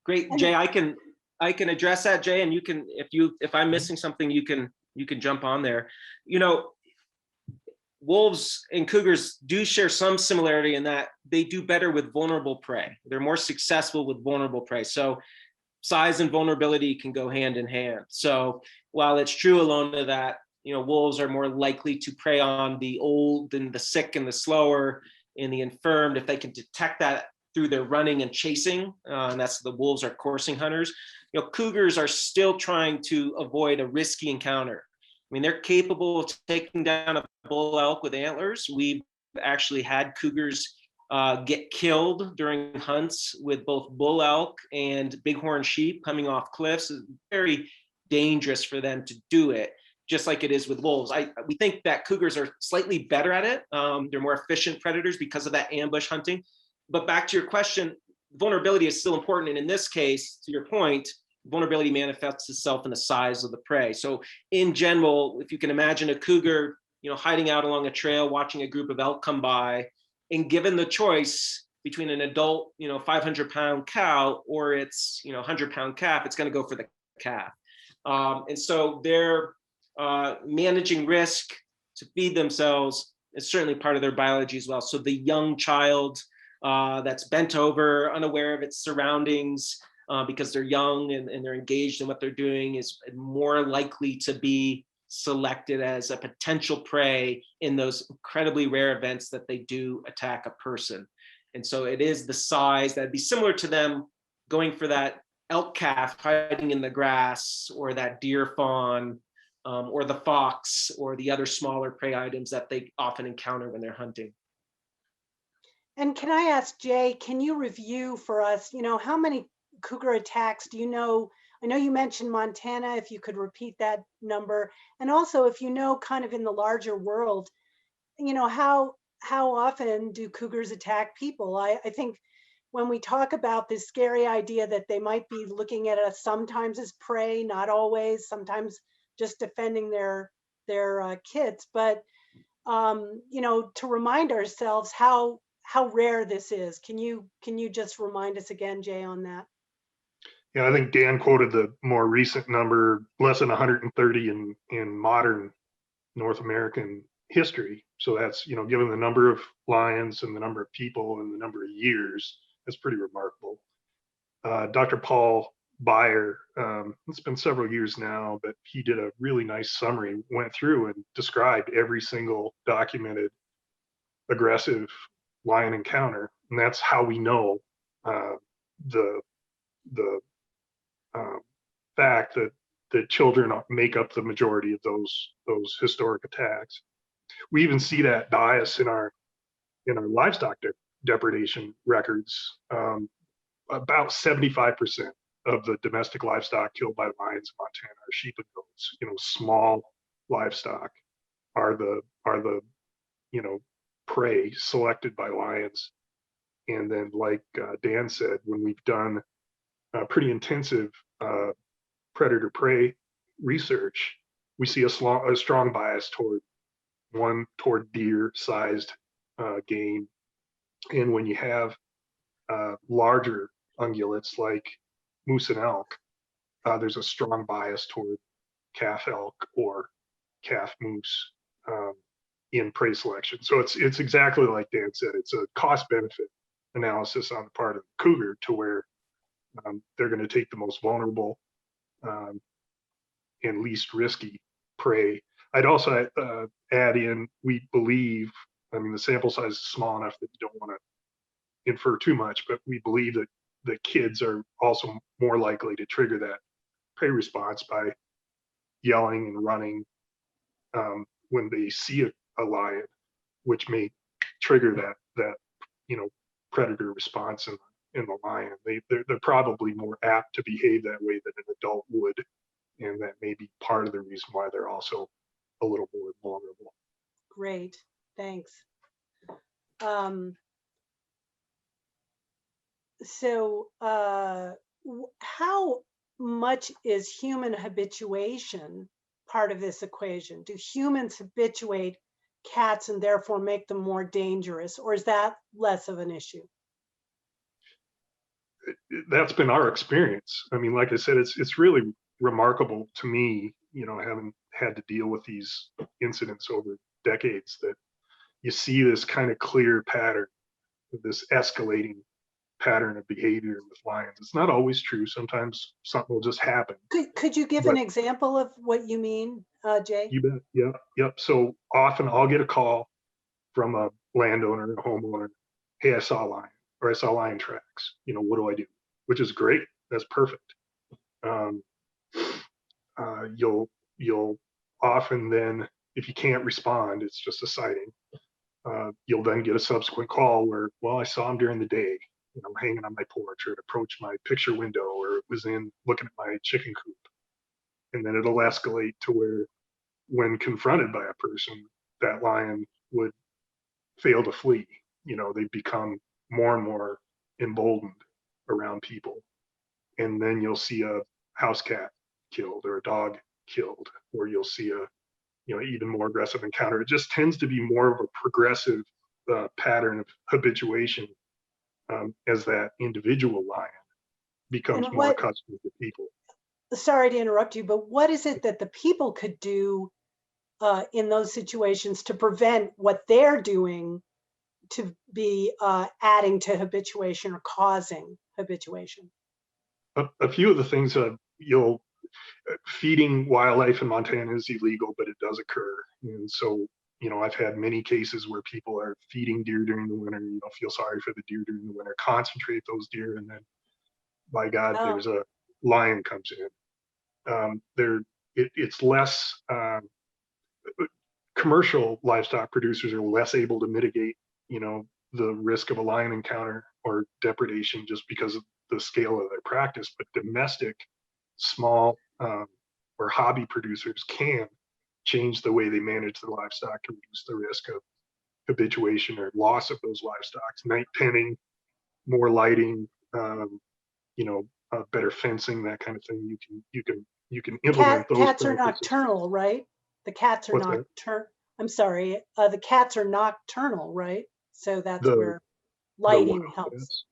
Great, And Jay. I can address that, Jay, and you can, if I'm missing something, you can jump on there. You know, wolves and cougars do share some similarity in that they do better with vulnerable prey. They're more successful with vulnerable prey. So size and vulnerability can go hand in hand. So while it's true, Alona, that wolves are more likely to prey on the old and the sick and the slower and the infirmed, if they can detect that through their running and chasing, and that's the wolves are coursing hunters. Cougars are still trying to avoid a risky encounter. I mean, they're capable of taking down a bull elk with antlers. We've actually had cougars get killed during hunts with both bull elk and bighorn sheep coming off cliffs. It's very dangerous for them to do it, just like it is with wolves. We think that cougars are slightly better at it. They're more efficient predators because of that ambush hunting. But back to your question, vulnerability is still important. And in this case, to your point, vulnerability manifests itself in the size of the prey. So in general, if you can imagine a cougar, hiding out along a trail, watching a group of elk come by, and given the choice between an adult, 500-pound cow or its, 100-pound calf, it's going to go for the calf. And so they're managing risk to feed themselves is certainly part of their biology as well. So the young child that's bent over, unaware of its surroundings because they're young and they're engaged in what they're doing is more likely to be selected as a potential prey in those incredibly rare events that they do attack a person. And so it is the size that'd be similar to them going for that elk calf hiding in the grass, or that deer fawn, or the fox, or the other smaller prey items that they often encounter when they're hunting. And can I ask Jay, can you review for us, how many cougar attacks do you know? I know you mentioned Montana, if you could repeat that number. And also if kind of in the larger world, how often do cougars attack people? I think when we talk about this scary idea that they might be looking at us sometimes as prey, not always, sometimes just defending their kids, but to remind ourselves how rare this is. Can you just remind us again, Jay, on that? Yeah, I think Dan quoted the more recent number, less than 130 in modern North American history. So that's, given the number of lions and the number of people and the number of years, that's pretty remarkable. Dr. Paul Beyer, it's been several years now, but he did a really nice summary, went through and described every single documented aggressive lion encounter. And that's how we know the fact that the children make up the majority of those historic attacks. We even see that bias in our livestock depredation records. About 75% of the domestic livestock killed by lions in Montana are sheep and goats. Small livestock are the prey selected by lions. And then, like Dan said, when we've done pretty intensive predator prey research, we see a strong bias toward deer sized game. And when you have larger ungulates like moose and elk, there's a strong bias toward calf elk or calf moose in prey selection. So it's exactly like Dan said. It's a cost benefit analysis on the part of the cougar, to where They're going to take the most vulnerable um, and least risky prey. I'd also add in, we believe, I mean, the sample size is small enough that you don't want to infer too much, but we believe that the kids are also more likely to trigger that prey response by yelling and running when they see a lion, which may trigger that predator response in the lion. They're probably more apt to behave that way than an adult would, and that may be part of the reason why they're also a little more vulnerable. Great, thanks. So how much is human habituation part of this equation? Do humans habituate cats and therefore make them more dangerous, or is that less of an issue? That's been our experience. I mean, like I said, it's really remarkable to me, having had to deal with these incidents over decades, that you see this kind of clear pattern, this escalating pattern of behavior with lions. It's not always true. Sometimes something will just happen. Could you give an example of what you mean, Jay? You bet. Yep. So often I'll get a call from a landowner, a homeowner. Hey, I saw a lion, or I saw lion tracks. What do I do? Which is great. That's perfect. You'll often then, if you can't respond, it's just a sighting. You'll then get a subsequent call where, well, I saw him during the day, hanging on my porch, or it approached my picture window, or it was in looking at my chicken coop. And then it'll escalate to where, when confronted by a person, that lion would fail to flee. They become more and more emboldened around people. And then you'll see a house cat killed, or a dog killed, or you'll see a even more aggressive encounter. It just tends to be more of a progressive pattern of habituation as that individual lion becomes more accustomed to people. Sorry to interrupt you, but what is it that the people could do in those situations to prevent what they're doing to be adding to habituation or causing habituation? A few of the things feeding wildlife in Montana is illegal, but it does occur. And so, I've had many cases where people are feeding deer during the winter, feel sorry for the deer during the winter, concentrate those deer, and then, by God, there's a lion comes in. It's less, commercial livestock producers are less able to mitigate, the risk of a lion encounter or depredation just because of the scale of their practice. But domestic, small, or hobby producers can change the way they manage their livestock to reduce the risk of habituation or loss of those livestock. Night penning, more lighting, better fencing, that kind of thing. You can implement those. Cats are nocturnal, right? The cats are nocturnal. I'm sorry, the cats are nocturnal, right? So that's where lighting helps.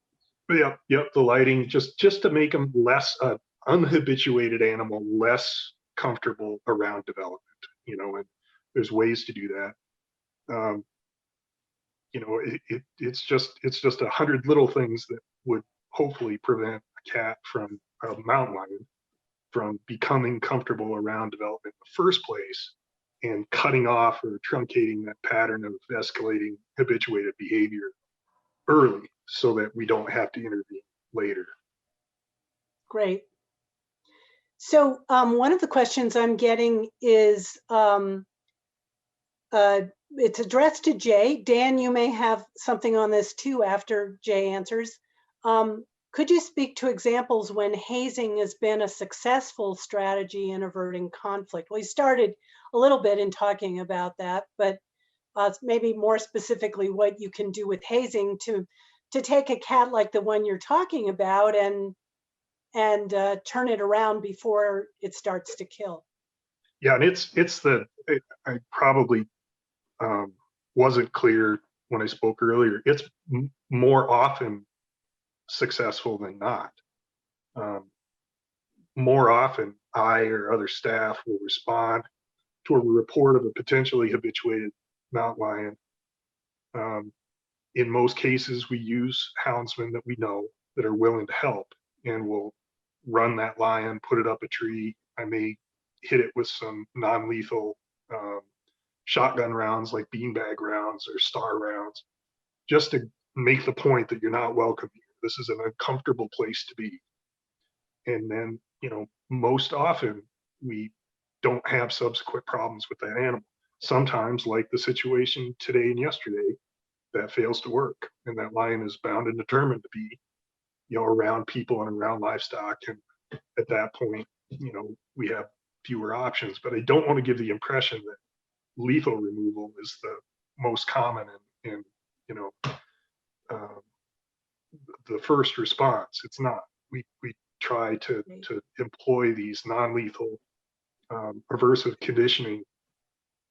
Yep, the lighting, just to make them less unhabituated animal, less comfortable around development, and there's ways to do that. It's just 100 little things that would hopefully prevent a cat from a mountain lion from becoming comfortable around development in the first place, and cutting off or truncating that pattern of escalating habituated behavior early, so that we don't have to intervene later. Great. So one of the questions I'm getting is, it's addressed to Jay. Dan, you may have something on this too after Jay answers. Could you speak to examples when hazing has been a successful strategy in averting conflict? We started a little bit in talking about that, but maybe more specifically what you can do with hazing to take a cat like the one you're talking about and turn it around before it starts to kill. Yeah, and I probably wasn't clear when I spoke earlier. It's more often successful than not. More often, I or other staff will respond to a report of a potentially habituated mountain lion. In most cases, we use houndsmen that we know that are willing to help. and will run that lion, put it up a tree. I may hit it with some non-lethal shotgun rounds like beanbag rounds or star rounds, just to make the point that you're not welcome here. This is an uncomfortable place to be. And then, most often we don't have subsequent problems with that animal. Sometimes, like the situation today and yesterday, that fails to work, and that lion is bound and determined to be, around people and around livestock. And at that point, we have fewer options. But I don't want to give the impression that lethal removal is the most common and the first response. It's not. We try to employ these non-lethal aversive conditioning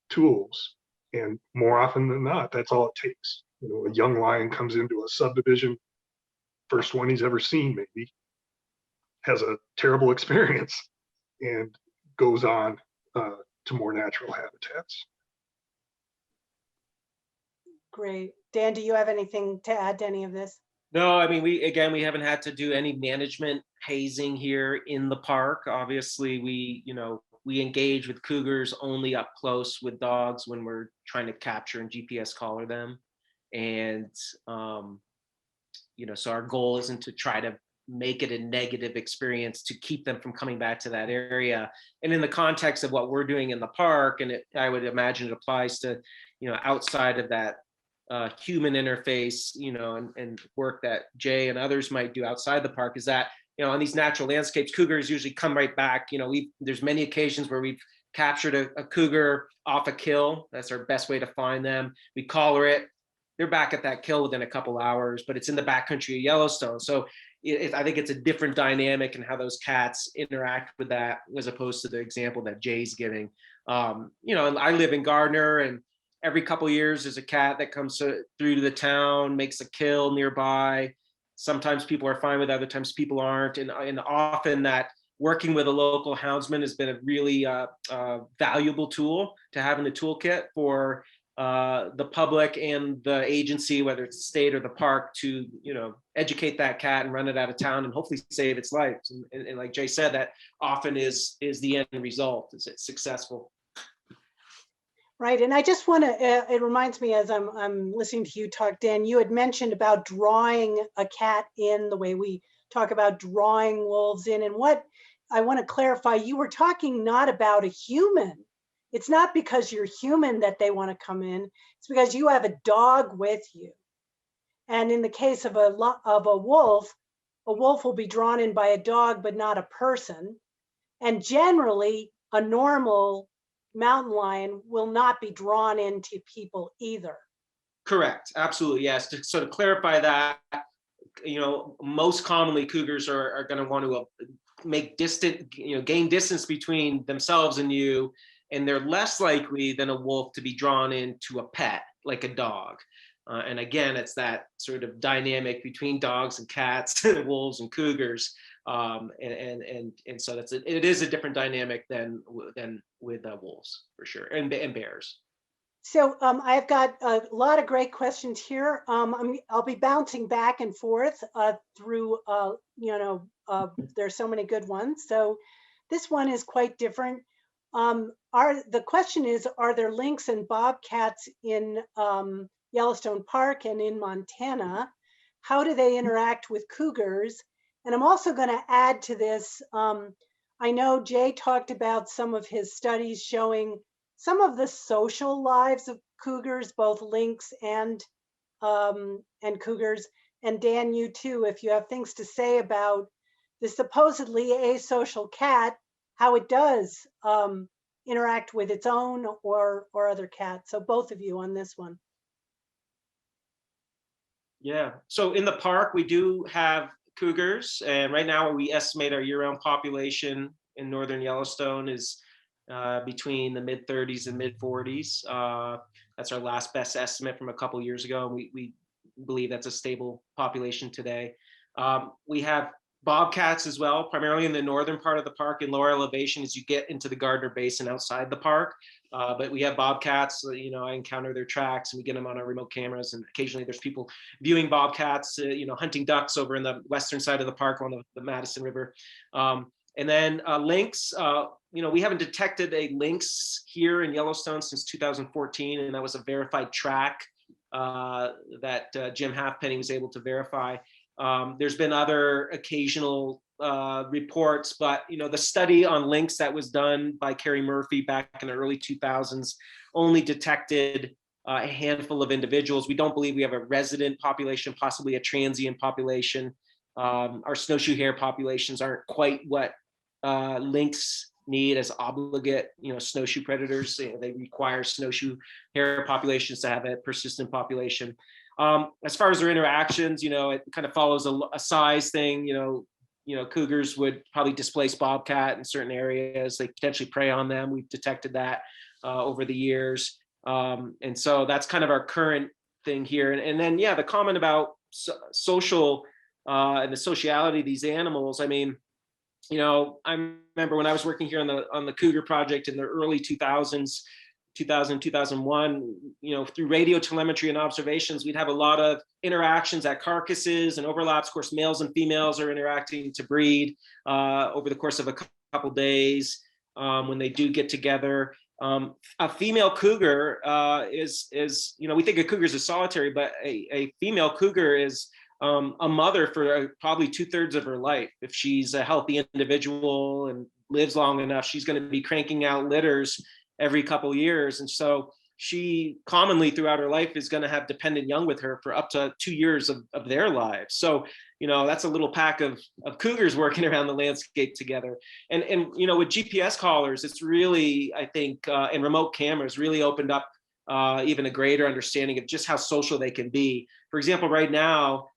tools, and more often than not, that's all it takes. A young lion comes into a subdivision, first one he's ever seen, maybe, has a terrible experience, and goes on to more natural habitats. Great. Dan, do you have anything to add to any of this? No, I mean, we haven't had to do any management hazing here in the park. Obviously, we engage with cougars only up close with dogs when we're trying to capture and GPS collar them. And, so our goal isn't to try to make it a negative experience to keep them from coming back to that area. And in the context of what we're doing in the park, and I would imagine it applies to, outside of that human interface, and work that Jay and others might do outside the park, is that, on these natural landscapes, cougars usually come right back. There's many occasions where we've captured a cougar off a kill. That's our best way to find them. We collar it. They're back at that kill within a couple hours, but it's in the backcountry of Yellowstone. So I think it's a different dynamic in how those cats interact with that, as opposed to the example that Jay's giving. And I live in Gardner, and every couple of years there's a cat that comes through to the town, makes a kill nearby. Sometimes people are fine with it, other times people aren't. And often that working with a local houndsman has been a really valuable tool to have in the toolkit for the public and the agency, whether it's the state or the park, to educate that cat and run it out of town and hopefully save its life. And like Jay said, that often is the end result. Is it successful? Right, and I just want to, it reminds me as I'm listening to you talk, Dan, you had mentioned about drawing a cat in the way we talk about drawing wolves in. And what I want to clarify, you were talking not about a human. It's not because you're human that they want to come in. It's because you have a dog with you. And in the case of a wolf will be drawn in by a dog, but not a person. And generally, a normal mountain lion will not be drawn into people either. Correct. Absolutely. Yes. To sort of clarify that, most commonly cougars are going to want to make gain distance between themselves and you, and they're less likely than a wolf to be drawn into a pet like a dog. And again, it's that sort of dynamic between dogs and cats, wolves and cougars. And so it is a different dynamic than with wolves, for sure, and bears. So I've got a lot of great questions here. I'll be bouncing back and forth through, there's so many good ones. So this one is quite different. The question is, are there lynx and bobcats in Yellowstone Park and in Montana? How do they interact with cougars? And I'm also going to add to this, I know Jay talked about some of his studies showing some of the social lives of cougars, both lynx and cougars. And Dan, you too, if you have things to say about the supposedly asocial cat, how it does interact with its own or other cats. So both of you on this one. Yeah. So in the park, we do have cougars, and right now we estimate our year-round population in northern Yellowstone is between the mid 30s and mid 40s. That's our last best estimate from a couple of years ago. We believe that's a stable population today. We have bobcats as well, primarily in the northern part of the park in lower elevation as you get into the Gardner Basin outside the park. But we have bobcats, you know, I encounter their tracks and we get them on our remote cameras. And occasionally there's people viewing bobcats, you know, hunting ducks over in the western side of the park on the Madison River. And then lynx, you know, we haven't detected a lynx here in Yellowstone since 2014, and that was a verified track that Jim Halfpenny was able to verify. There's been other occasional reports, but you know, the study on lynx that was done by Kerry Murphy back in the early 2000s only detected a handful of individuals. We don't believe we have a resident population, possibly a transient population. Our snowshoe hare populations aren't quite what lynx need as obligate, you know, snowshoe predators. They require snowshoe hare populations to have a persistent population. As far as their interactions, you know, it kind of follows a size thing. You know, cougars would probably displace bobcat in certain areas. They potentially prey on them. We've detected that over the years. And so that's kind of our current thing here. And then, yeah, the comment about social and the sociality of these animals. I mean, you know, I remember when I was working here on the Cougar Project in the early 2000s, 2001, you know, through radio telemetry and observations, we'd have a lot of interactions at carcasses and overlaps. Of course, males and females are interacting to breed over the course of a couple days when they do get together. A female cougar is, you know, we think of cougars as solitary, but a female cougar is a mother for probably 2/3 of her life. If she's a healthy individual and lives long enough, she's going to be cranking out litters every couple years. And so she commonly throughout her life is going to have dependent young with her for up to 2 years of their lives. So, you know, that's a little pack of cougars working around the landscape together. And you know, with GPS collars, it's really, I think, and remote cameras really opened up even a greater understanding of just how social they can be. For example, right now,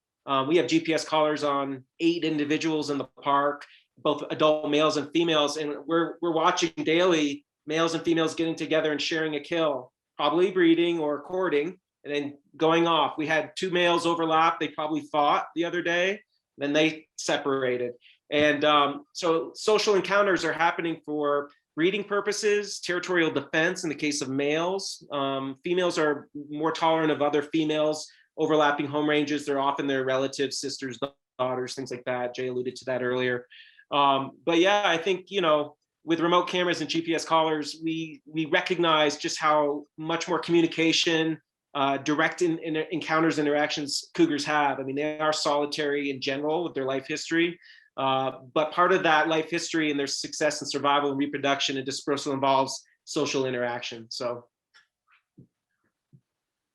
we have GPS collars on 8 individuals in the park, both adult males and females, and we're watching daily males and females getting together and sharing a kill, probably breeding or courting, and then going off. We had 2 males overlap. They probably fought the other day, then they separated. And so social encounters are happening for breeding purposes, territorial defense in the case of males. Females are more tolerant of other females overlapping home ranges. They're often their relatives, sisters, daughters, things like that. Jay alluded to that earlier. But yeah, I think, you know, with remote cameras and GPS collars, we recognize just how much more communication, direct encounters, interactions cougars have. I mean, they are solitary in general with their life history, but part of that life history and their success and survival and reproduction and dispersal involves social interaction. So.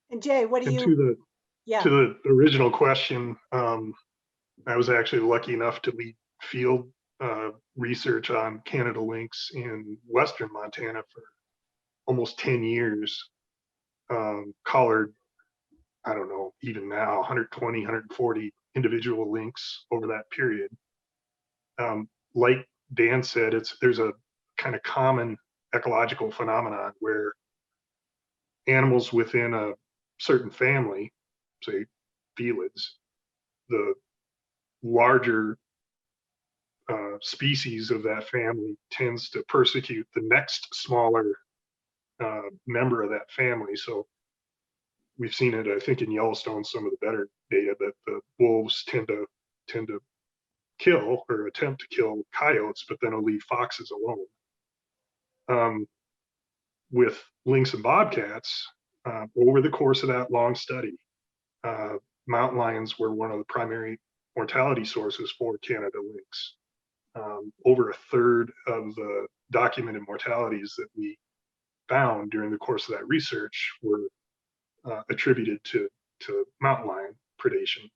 And Jay, what do you? To the original question, I was actually lucky enough to lead field research on Canada lynx in Western Montana for almost 10 years. Collared, I don't know, even now, 120, 140 individual lynx over that period. Like Dan said, there's a kind of common ecological phenomenon where animals within a certain family, say felids, the larger species of that family tends to persecute the next smaller member of that family. So we've seen it, I think, in Yellowstone, some of the better data, that the wolves tend to kill or attempt to kill coyotes, but then will leave foxes alone. With lynx and bobcats, over the course of that long study, mountain lions were one of the primary mortality sources for Canada lynx. Over 1/3 of the documented mortalities that we found during the course of that research were attributed to mountain lion predation.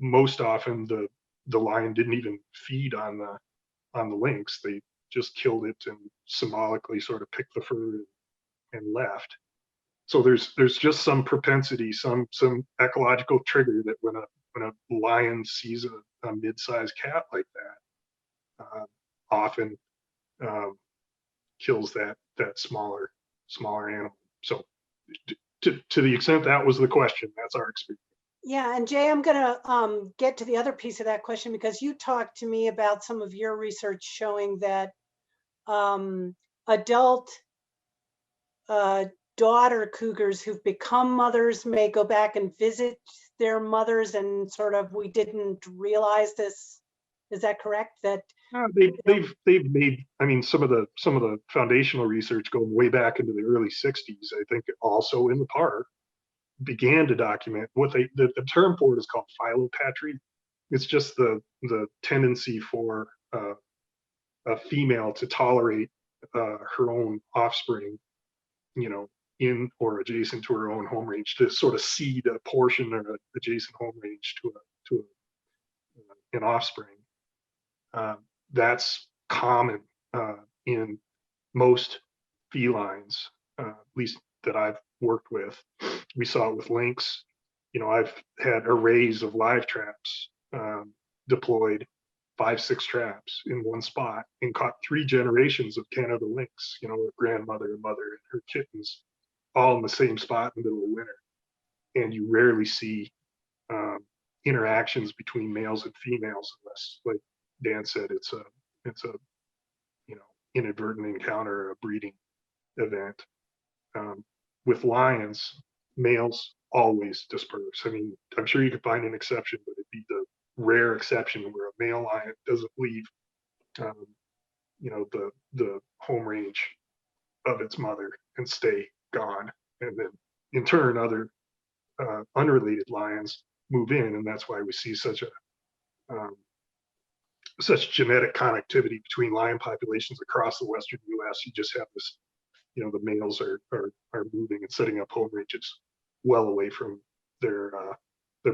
Most often, the lion didn't even feed on the lynx; they just killed it and symbolically sort of picked the fur and left. So there's just some propensity, some ecological trigger that when a lion sees a mid-sized cat like that, often kills that smaller animal. So to the extent that was the question, that's our experience. Yeah, and Jay, I'm gonna get to the other piece of that question because you talked to me about some of your research showing that adult daughter cougars who've become mothers may go back and visit their mothers, and sort of we didn't realize this. Is that correct? That They've made, I mean, some of the foundational research going way back into the early 60s, I think also in the park, began to document what the term for it is called phylopatry. It's just the tendency for a female to tolerate her own offspring, you know, in or adjacent to her own home range, to sort of cede a portion or an adjacent home range to an offspring. That's common in most felines, at least that I've worked with. We saw it with lynx. You know, I've had arrays of live traps deployed, 5-6 traps in one spot, and caught 3 generations of Canada lynx, you know, a grandmother and mother and her kittens, all in the same spot in the middle of winter. And you rarely see interactions between males and females unless, like Dan said, it's a you know, inadvertent encounter or a breeding event. With lions, males always disperse. I mean, I'm sure you could find an exception, but it'd be the rare exception where a male lion doesn't leave, you know, the home range of its mother and stay gone. And then in turn, other unrelated lions move in, and that's why we see such genetic connectivity between lion populations across the western U.S. You just have this, you know, the males are moving and setting up home ranges well away from their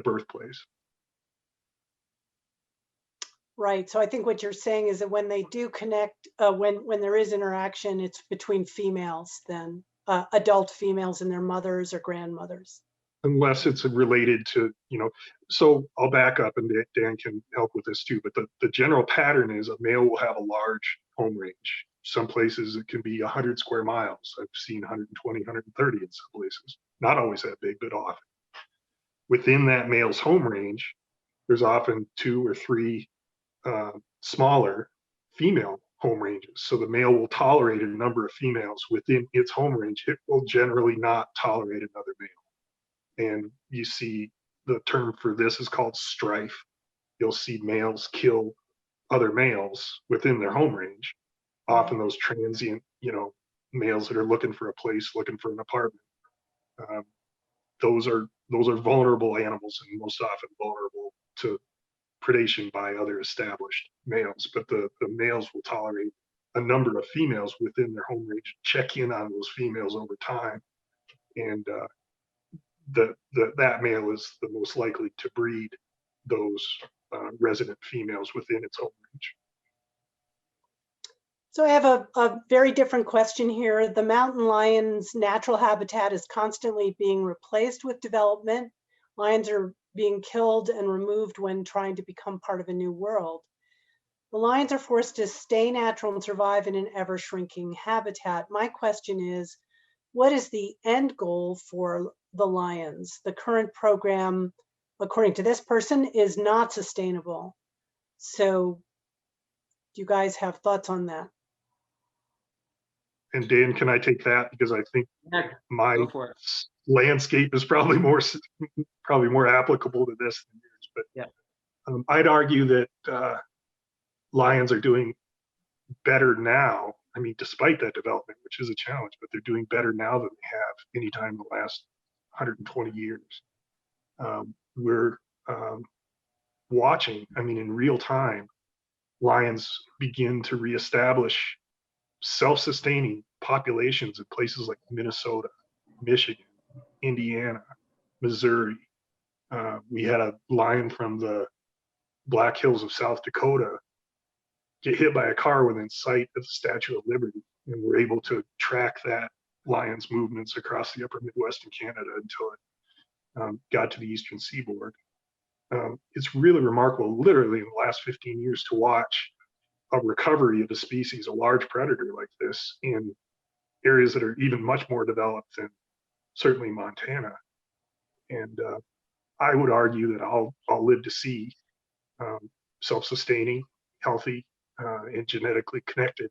birthplace. right. So I think what you're saying is that when they do connect, when there is interaction, it's between females, then adult females and their mothers or grandmothers. Unless it's related to, you know, so I'll back up and Dan can help with this too, but the general pattern is a male will have a large home range. Some places it can be 100 square miles. I've seen 120, 130 in some places. Not always that big, but often. Within that male's home range, there's often 2 or 3 smaller female home ranges. So the male will tolerate a number of females within its home range. It will generally not tolerate another male. And you see the term for this is called strife. You'll see males kill other males within their home range. Often those transient, you know, males that are looking for a place, looking for an apartment. Those are vulnerable animals, and most often vulnerable to predation by other established males. But the males will tolerate a number of females within their home range, check in on those females over time, and that male is the most likely to breed those resident females within its home range. So I have a very different question here. The mountain lion's natural habitat is constantly being replaced with development. Lions are being killed and removed when trying to become part of a new world. The lions are forced to stay natural and survive in an ever shrinking habitat. My question is, what is the end goal for the lions? The current program, according to this person, is not sustainable. So do you guys have thoughts on that? And Dan, can I take that? Because I think my landscape is probably more applicable to this than yours. But yeah. I'd argue that lions are doing better now. I mean, despite that development, which is a challenge, but they're doing better now than they have any time in the last 120 years. We're watching, I mean, in real time, lions begin to reestablish self-sustaining populations in places like Minnesota, Michigan, Indiana, Missouri. We had a lion from the Black Hills of South Dakota get hit by a car within sight of the Statue of Liberty, and we're able to track that lion's movements across the upper Midwest and Canada until it got to the eastern seaboard. It's really remarkable, literally in the last 15 years, to watch a recovery of a species, a large predator like this, in areas that are even much more developed than certainly Montana. And I would argue that I'll live to see self-sustaining, healthy, and genetically connected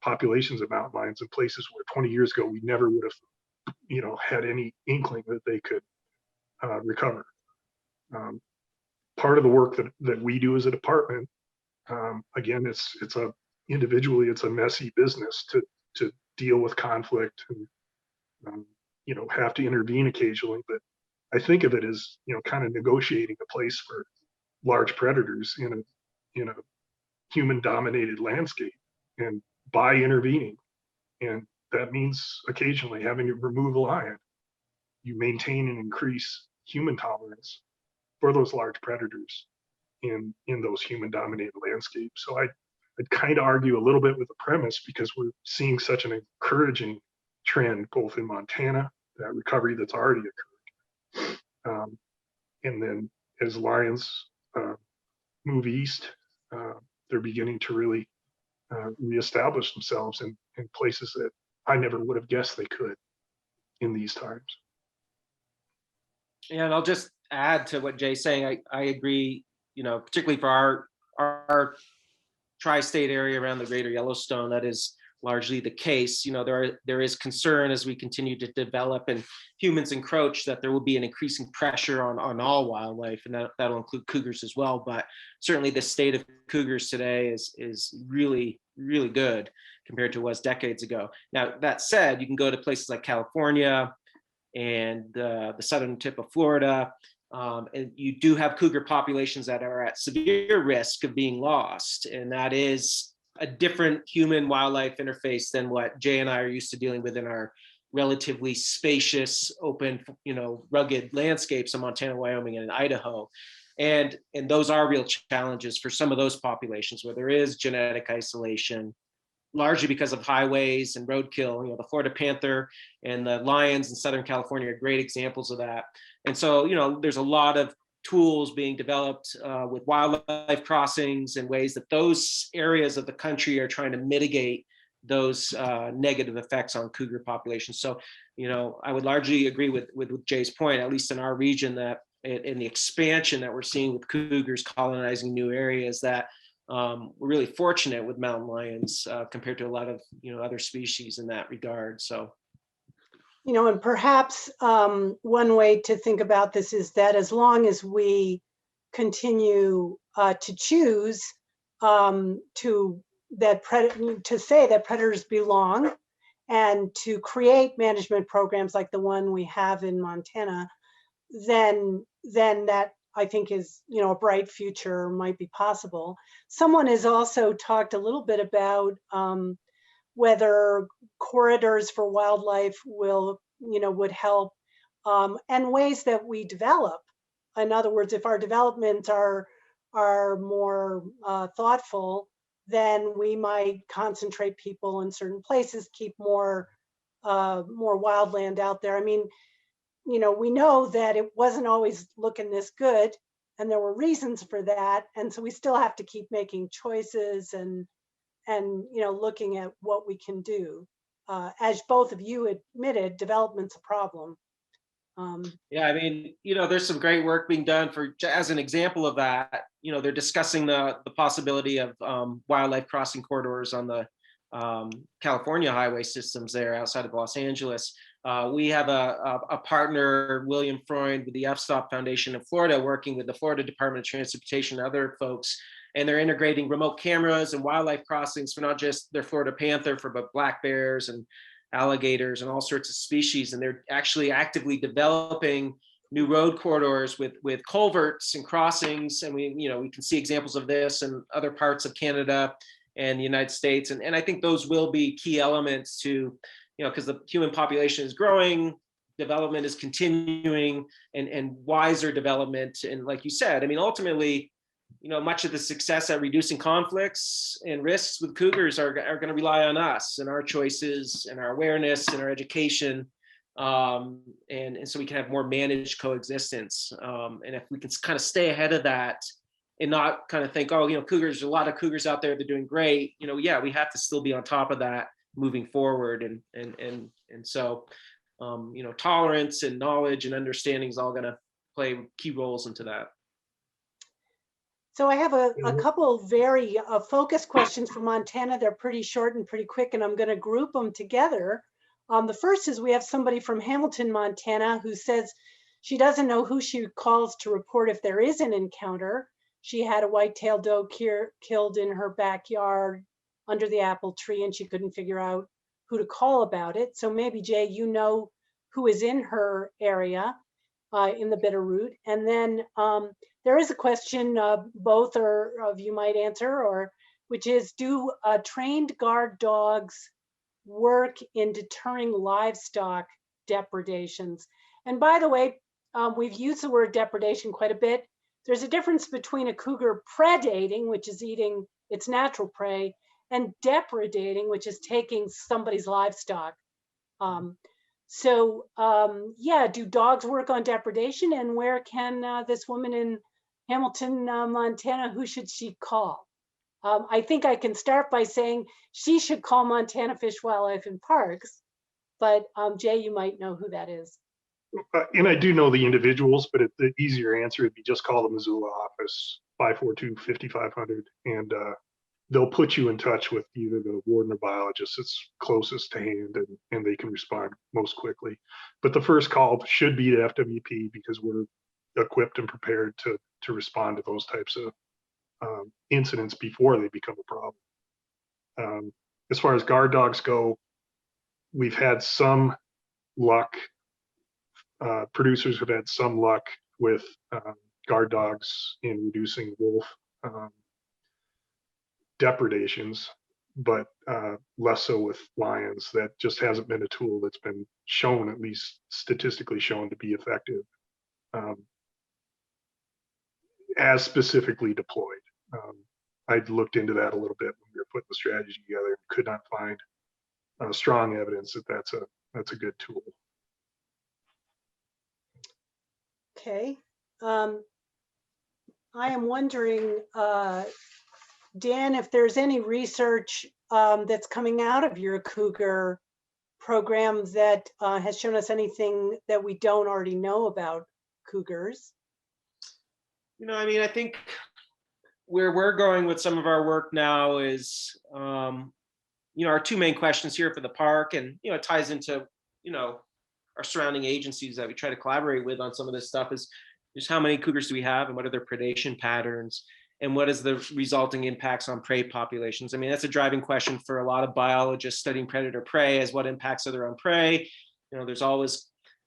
populations of mountain lions in places where 20 years ago we never would have, had any inkling that they could recover. Part of the work that we do as a department, again, it's individually it's a messy business to deal with conflict and have to intervene occasionally. But I think of it as kind of negotiating a place for large predators in a human-dominated landscape, and by intervening, and that means occasionally having to remove a lion, you maintain and increase human tolerance for those large predators in those human-dominated landscapes. So I'd kind of argue a little bit with the premise, because we're seeing such an encouraging trend both in Montana, that recovery that's already occurred, and then as lions move east, they're beginning to really reestablish themselves in places that I never would have guessed they could in these times. Yeah, and I'll just add to what Jay's saying. I agree, particularly for our tri-state area around the greater Yellowstone, that is largely the case. There is concern as we continue to develop and humans encroach that there will be an increasing pressure on all wildlife, and that'll include cougars as well. But certainly the state of cougars today is really, really good compared to what was decades ago. Now, that said, you can go to places like California and the southern tip of Florida, and you do have cougar populations that are at severe risk of being lost. And that is a different human wildlife interface than what Jay and I are used to dealing with in our relatively spacious, open, rugged landscapes of Montana, Wyoming, and Idaho. And those are real challenges for some of those populations where there is genetic isolation, largely because of highways and roadkill. The Florida panther and the lions in Southern California are great examples of that. And so, there's a lot of tools being developed with wildlife crossings and ways that those areas of the country are trying to mitigate those negative effects on cougar populations. So, I would largely agree with Jay's point, at least in our region, that in the expansion that we're seeing with cougars colonizing new areas, that we're really fortunate with mountain lions compared to a lot of other species in that regard. So, and perhaps one way to think about this is that as long as we continue to choose to say that predators belong, and to create management programs like the one we have in Montana, then that, I think, is a bright future might be possible. Someone has also talked a little bit about whether corridors for wildlife would help, and ways that we develop. In other words, if our developments are more thoughtful, then we might concentrate people in certain places, keep more wildland out there. I mean, we know that it wasn't always looking this good, and there were reasons for that, and so we still have to keep making choices and looking at what we can do. As both of you admitted, development's a problem. Yeah, I mean, there's some great work being done as an example of that. They're discussing the possibility of wildlife crossing corridors on the California highway systems there outside of Los Angeles. We have a partner, William Freund, with the FSTOP Foundation in Florida, working with the Florida Department of Transportation and other folks. And they're integrating remote cameras and wildlife crossings for not just their Florida panther, but black bears and alligators and all sorts of species. And they're actually actively developing new road corridors with culverts and crossings. And we can see examples of this in other parts of Canada and the United States. And I think those will be key elements to, because the human population is growing, development is continuing, and wiser development. And like you said, I mean, ultimately, much of the success at reducing conflicts and risks with cougars are going to rely on us and our choices and our awareness and our education. And so we can have more managed coexistence. And if we can kind of stay ahead of that and not kind of think, cougars, a lot of cougars out there, they're doing great. Yeah, we have to still be on top of that moving forward. And so, tolerance and knowledge and understanding is all going to play key roles into that. So I have a couple very focused questions for Montana. They're pretty short and pretty quick, and I'm going to group them together. The first is we have somebody from Hamilton, Montana, who says she doesn't know who she calls to report if there is an encounter. She had a white-tailed doe killed in her backyard under the apple tree, and she couldn't figure out who to call about it. So maybe, Jay, you know who is in her area in the Bitterroot. And then there is a question both of you might answer, which is, do trained guard dogs work in deterring livestock depredations? And by the way, we've used the word depredation quite a bit. There's a difference between a cougar predating, which is eating its natural prey, and depredating, which is taking somebody's livestock. Yeah, do dogs work on depredation? And where can this woman in Hamilton, Montana, who should she call? I think I can start by saying she should call Montana Fish, Wildlife and Parks, but Jay, you might know who that is. And I do know the individuals, but the easier answer would be just call the Missoula office, 542-5500, and they'll put you in touch with either the warden or biologist that's closest to hand, and they can respond most quickly. But the first call should be to FWP, because we're equipped and prepared to respond to those types of incidents before they become a problem. As far as guard dogs go, we've had some luck. Producers have had some luck with guard dogs in reducing wolf depredations, but less so with lions. That just hasn't been a tool that's been shown, at least statistically shown, to be effective as specifically deployed. I'd looked into that a little bit when we were putting the strategy together and could not find strong evidence that that's a good tool. Okay. I am wondering, Dan, if there's any research that's coming out of your cougar program that has shown us anything that we don't already know about cougars. You know, I mean, I think where we're going with some of our work now is, you know, our two main questions here for the park, and, you know, it ties into, you know, our surrounding agencies that we try to collaborate with on some of this stuff, is just how many cougars do we have, and what are their predation patterns, and what is the resulting impacts on prey populations? I mean, that's a driving question for a lot of biologists studying predator prey, as what impacts are there on prey. You know, there's always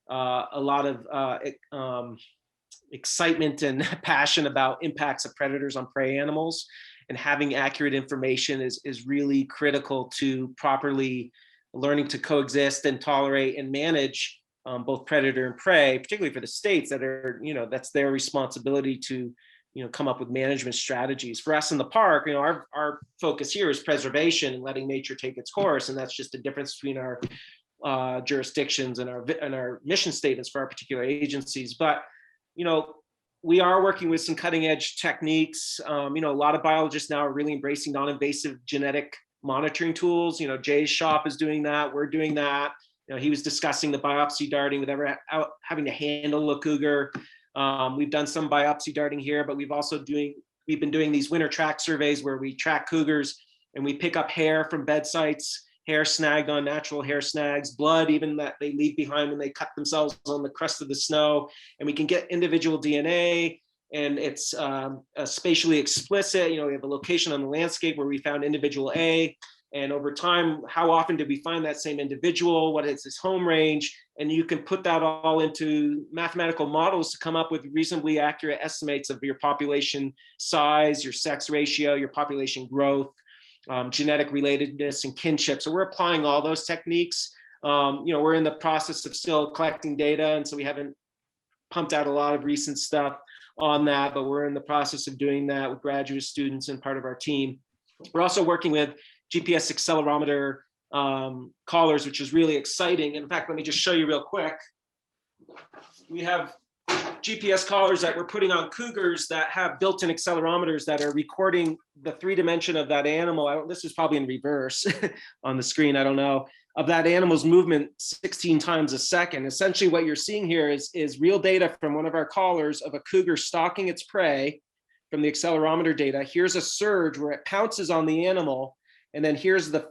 a lot of excitement and passion about impacts of predators on prey animals, and having accurate information is really critical to properly learning to coexist and tolerate and manage both predator and prey, particularly for the states that are, you know, that's their responsibility to, you know, come up with management strategies. For us in the park, you know, our focus here is preservation and letting nature take its course, and that's just the difference between our jurisdictions and our mission statements for our particular agencies. But, you know, we are working with some cutting edge techniques. You know, a lot of biologists now are really embracing non-invasive genetic monitoring tools. You know, Jay's shop is doing that. We're doing that. You know, he was discussing the biopsy darting without having to handle a cougar. We've done some biopsy darting here, but we've been doing these winter track surveys where we track cougars and we pick up hair from bed sites, hair snagged on natural hair snags, blood even that they leave behind when they cut themselves on the crust of the snow, and we can get individual DNA, and it's spatially explicit. You know, we have a location on the landscape where we found individual A, and over time, how often did we find that same individual? What is his home range? And you can put that all into mathematical models to come up with reasonably accurate estimates of your population size, your sex ratio, your population growth, genetic relatedness, and kinship. So we're applying all those techniques. You know, we're in the process of still collecting data, and so we haven't pumped out a lot of recent stuff on that, but we're in the process of doing that with graduate students and part of our team. We're also working with GPS accelerometer collars, which is really exciting. In fact, let me just show you real quick. We have GPS collars that we're putting on cougars that have built-in accelerometers that are recording the 3 dimension of that animal. This is probably in reverse on the screen, I don't know. of that animal's movement 16 times a second. Essentially what you're seeing here is real data from one of our callers of a cougar stalking its prey from the accelerometer data. Here's a surge where it pounces on the animal, and then here's the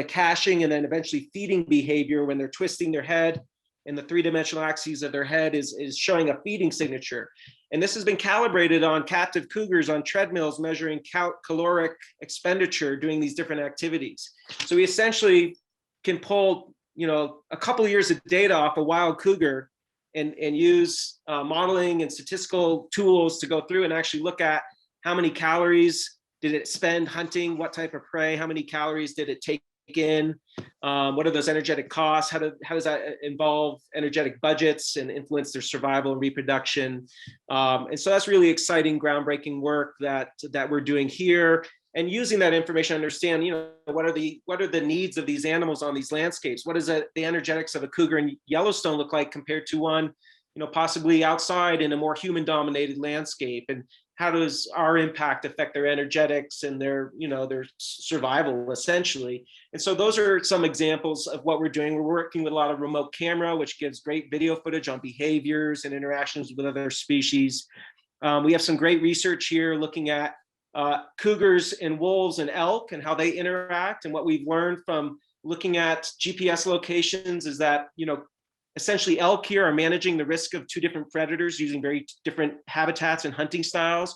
caching and then eventually feeding behavior when they're twisting their head, and the three-dimensional axes of their head is showing a feeding signature. And this has been calibrated on captive cougars on treadmills measuring caloric expenditure doing these different activities. So we essentially can pull, a couple of years of data off a wild cougar and use modeling and statistical tools to go through and actually look at how many calories did it spend hunting, what type of prey, how many calories did it take in, what are those energetic costs, how does that involve energetic budgets and influence their survival and reproduction. And so that's really exciting, groundbreaking work that we're doing here, and using that information to understand, what are the needs of these animals on these landscapes? What does the energetics of a cougar in Yellowstone look like compared to one, possibly outside in a more human-dominated landscape? And how does our impact affect their energetics and their survival, essentially? And so those are some examples of what we're doing. We're working with a lot of remote camera, which gives great video footage on behaviors and interactions with other species. We have some great research here looking at cougars and wolves and elk and how they interact. And what we've learned from looking at GPS locations is that, essentially elk here are managing the risk of two different predators using very different habitats and hunting styles.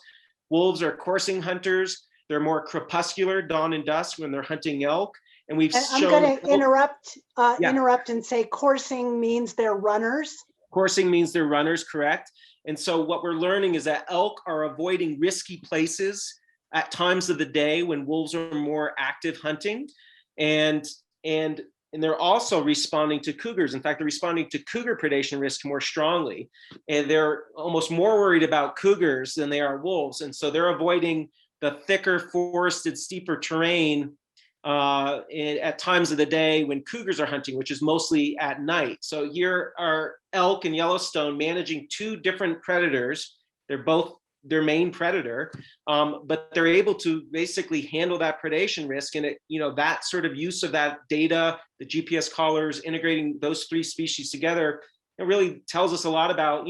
Wolves are coursing hunters. They're more crepuscular, dawn and dusk, when they're hunting elk. And we've I'm shown— going to interrupt and say coursing means they're runners. Coursing means they're runners, correct. And so what we're learning is that elk are avoiding risky places at times of the day when wolves are more active hunting. And they're also responding to cougars. In fact, they're responding to cougar predation risk more strongly. And they're almost more worried about cougars than they are wolves. And so they're avoiding the thicker, forested, steeper terrain at times of the day when cougars are hunting, which is mostly at night. So here are elk and Yellowstone managing two different predators. They're both their main predator, but they're able to basically handle that predation risk. And that sort of use of that data, the GPS collars, integrating those three species together, it really tells us a lot about,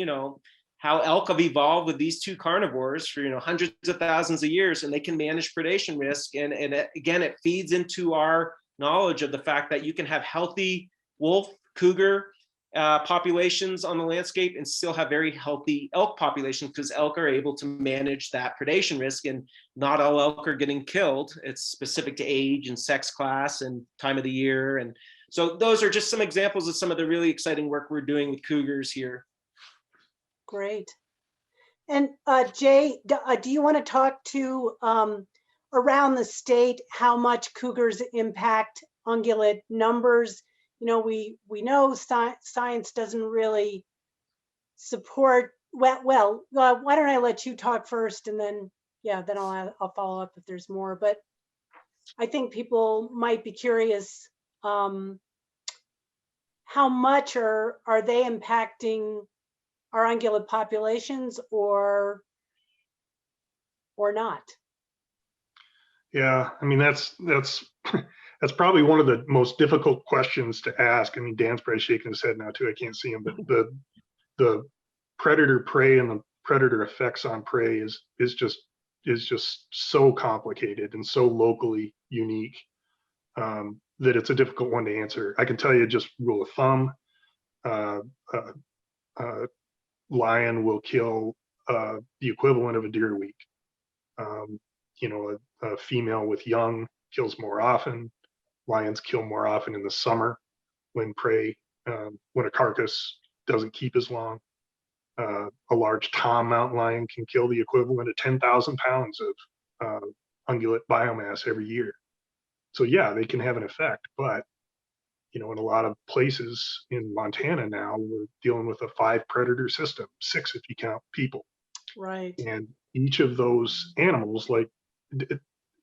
how elk have evolved with these two carnivores for, hundreds of thousands of years, and they can manage predation risk. And again, it feeds into our knowledge of the fact that you can have healthy wolf, cougar, populations on the landscape and still have very healthy elk populations, because elk are able to manage that predation risk, and not all elk are getting killed. It's specific to age and sex class and time of the year. And so those are just some examples of some of the really exciting work we're doing with cougars here. Great. And Jay, do you want to talk to around the state how much cougars impact ungulate numbers? We know science doesn't really support. Why don't I let you talk first, and then I'll follow up if there's more. But I think people might be curious, how much are they impacting our ungulate populations, or not? Yeah, I mean, that's that's probably one of the most difficult questions to ask. I mean, Dan's probably shaking his head now too. I can't see him, but the predator prey and the predator effects on prey is just so complicated and so locally unique that it's a difficult one to answer. I can tell you just rule of thumb: lion will kill the equivalent of a deer a week. A female with young kills more often. Lions kill more often in the summer when when a carcass doesn't keep as long. A large tom mountain lion can kill the equivalent of 10,000 pounds of ungulate biomass every year. So yeah, they can have an effect, but in a lot of places in Montana now, we're dealing with a 5 predator system, 6 if you count people. Right. And each of those animals, like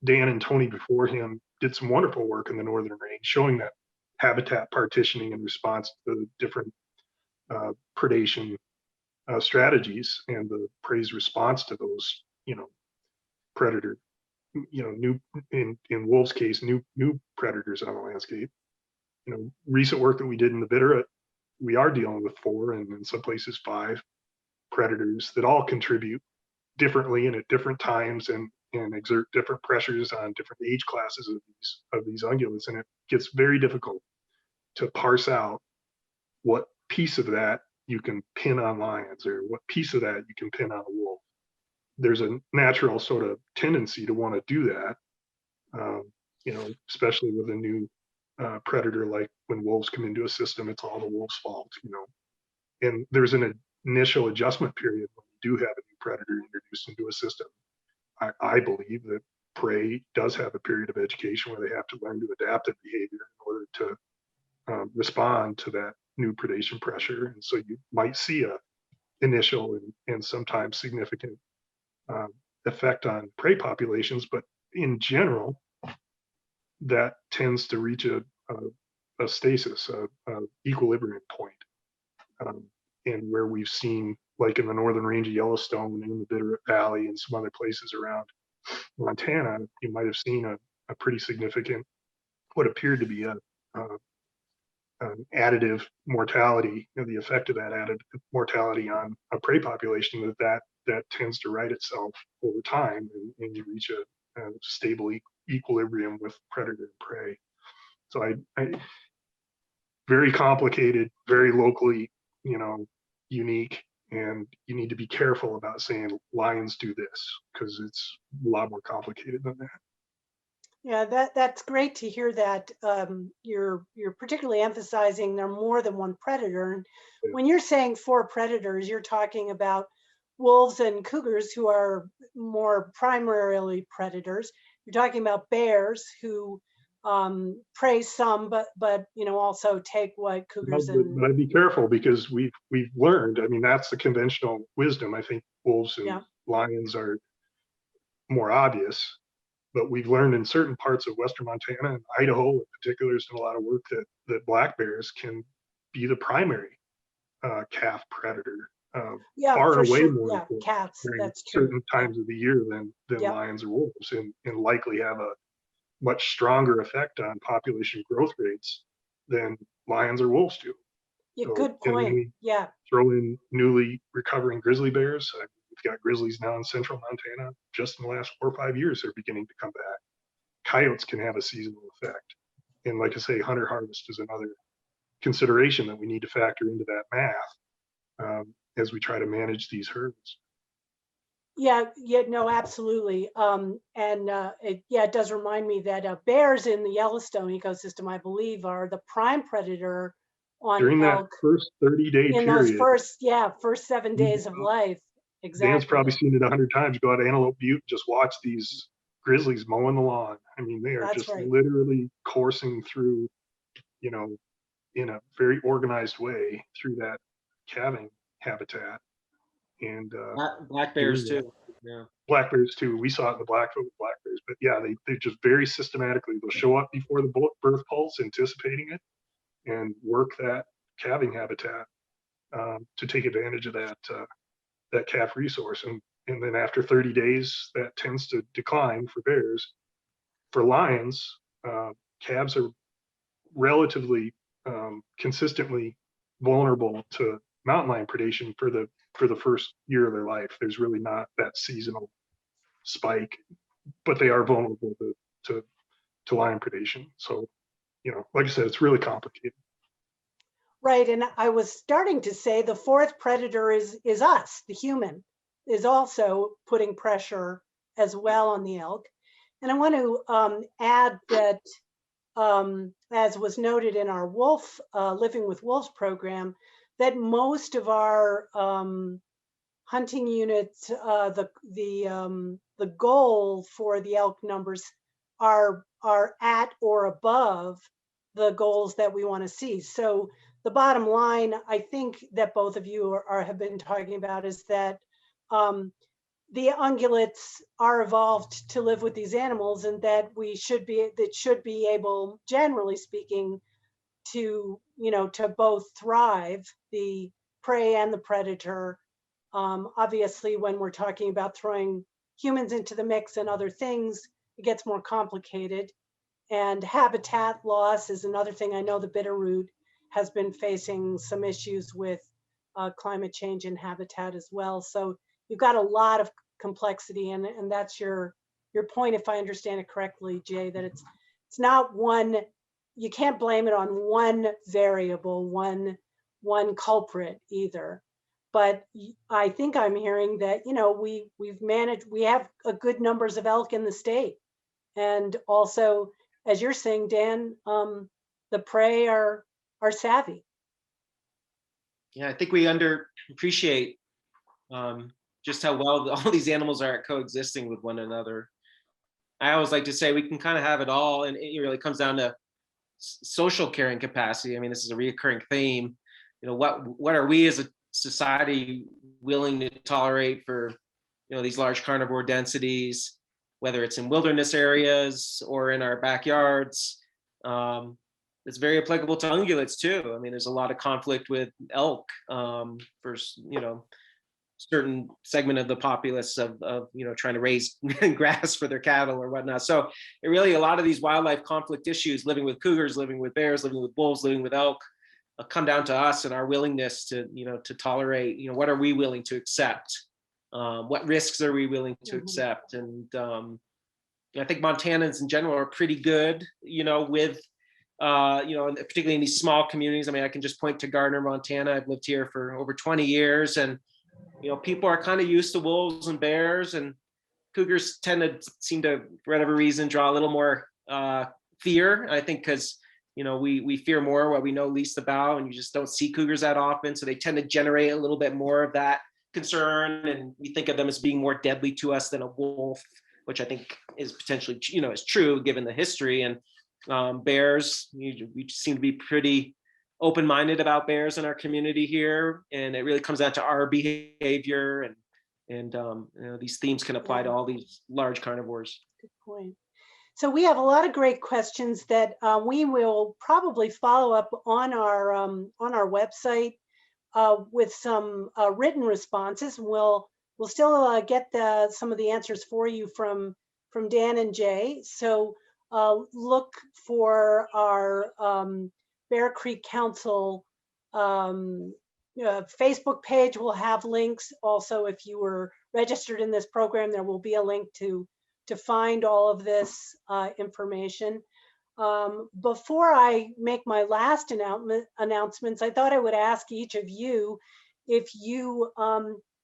Dan and Tony before him, did some wonderful work in the Northern Range, showing that habitat partitioning in response to the different predation strategies and the prey's response to those, predator, new in wolves' case, new predators on the landscape. recent work that we did in the Bitterroot, we are dealing with 4 and in some places 5 predators that all contribute differently and at different times and exert different pressures on different age classes of these ungulates. And it gets very difficult to parse out what piece of that you can pin on lions or what piece of that you can pin on a wolf. There's a natural sort of tendency to want to do that, especially with a new predator, like when wolves come into a system, it's all the wolf's fault, and there's an initial adjustment period when you do have a new predator introduced into a system. I believe that prey does have a period of education where they have to learn to adapt their behavior in order to respond to that new predation pressure. And so you might see a initial and sometimes significant effect on prey populations, but in general, that tends to reach a stasis, a equilibrium point. And where we've seen, like in the northern range of Yellowstone and in the Bitterroot Valley and some other places around Montana, you might have seen a pretty significant, what appeared to be an additive mortality, the effect of that added mortality on a prey population, that tends to right itself over time, and you reach a stable equilibrium with predator and prey. So I very complicated, very locally, unique, and you need to be careful about saying lions do this, because it's a lot more complicated than that. Yeah, that's great to hear that. You're particularly emphasizing there are more than one predator. And when you're saying 4 predators, you're talking about wolves and cougars, who are more primarily predators. You're talking about bears, who prey some, but also take what cougars and. But I'd be careful, because we've learned. I mean, that's the conventional wisdom. I think wolves and lions are more obvious. But we've learned in certain parts of Western Montana and Idaho in particular, there's been a lot of work that black bears can be the primary calf predator, far and away sure. more important cats, during that's true. certain times of the year than lions or wolves, and likely have a much stronger effect on population growth rates than lions or wolves do. Yeah, So, good point. Yeah. Throw in newly recovering grizzly bears. We've got grizzlies now in central Montana. Just in the last 4 or 5 years, they're beginning to come back. Coyotes can have a seasonal effect. And like I say, hunter harvest is another consideration that we need to factor into that math as we try to manage these herds. Yeah, no, absolutely. It does remind me that bears in the Yellowstone ecosystem, I believe, are the prime predator on during elk. That first 30-day period. In those first 7 days of life. Exactly. Dan's probably seen it 100 times. Go out to Antelope Butte, just watch these grizzlies mowing the lawn. I mean, they are literally coursing through, in a very organized way through that calving habitat. And black bears too. Yeah. Black bears too. We saw it in the Blackfoot with black bears. But yeah, they just very systematically, they'll show up before the birth pulse, anticipating it, and work that calving habitat to take advantage of that calf resource. And then after 30 days, that tends to decline for bears. For lions, calves are relatively consistently vulnerable to mountain lion predation for the first year of their life. There's really not that seasonal spike, but they are vulnerable to lion predation. So, like I said, it's really complicated. Right, and I was starting to say the 4th predator is us, the human, is also putting pressure as well on the elk. And I want to add that, as was noted in our wolf Living with Wolves program, that most of our hunting units, the goal for the elk numbers are at or above the goals that we want to see. So the bottom line, I think, that both of you have been talking about is that the ungulates are evolved to live with these animals, and that should be able, generally speaking, to both thrive, the prey and the predator. Obviously, when we're talking about throwing humans into the mix and other things, it gets more complicated. And habitat loss is another thing. I know the Bitterroot has been facing some issues with climate change and habitat as well. So you've got a lot of complexity, and that's your point, if I understand it correctly, Jay, that it's not one, you can't blame it on one variable, one culprit either. But I think I'm hearing that, you know, we have a good numbers of elk in the state. And also, as you're saying, Dan, the prey are savvy. Yeah, I think we underappreciate just how well all these animals are at coexisting with one another. I always like to say we can kind of have it all, and it really comes down to social carrying capacity. I mean, this is a reoccurring theme. You know, what are we as a society willing to tolerate for, you know, these large carnivore densities, whether it's in wilderness areas or in our backyards. It's very applicable to ungulates too. I mean, there's a lot of conflict with elk for, you know, certain segment of the populace of you know, trying to raise grass for their cattle or whatnot. So it really, a lot of these wildlife conflict issues, living with cougars, living with bears, living with wolves, living with elk, come down to us and our willingness to, you know, to tolerate, you know, what are we willing to accept? What risks are we willing to accept? And I think Montanans in general are pretty good, you know, with, you know, particularly in these small communities. I mean, I can just point to Gardner, Montana. I've lived here for over 20 years, and, you know, people are kind of used to wolves and bears, and cougars tend to seem to, for whatever reason, draw a little more fear. I think because, you know, we fear more what we know least about, and you just don't see cougars that often. So they tend to generate a little bit more of that concern, and we think of them as being more deadly to us than a wolf, which I think is potentially, you know, is true given the history. And bears, we seem to be pretty open-minded about bears in our community here, and it really comes down to our behavior, and you know, these themes can apply to all these large carnivores. Good point. So we have a lot of great questions that we will probably follow up on our website with some written responses. We'll still get some of the answers for you from Dan and Jay. So look for our Bear Creek Council Facebook page. Will have links. Also, if you were registered in this program, there will be a link to find all of this information. Before I make my last announcements, I thought I would ask each of you if you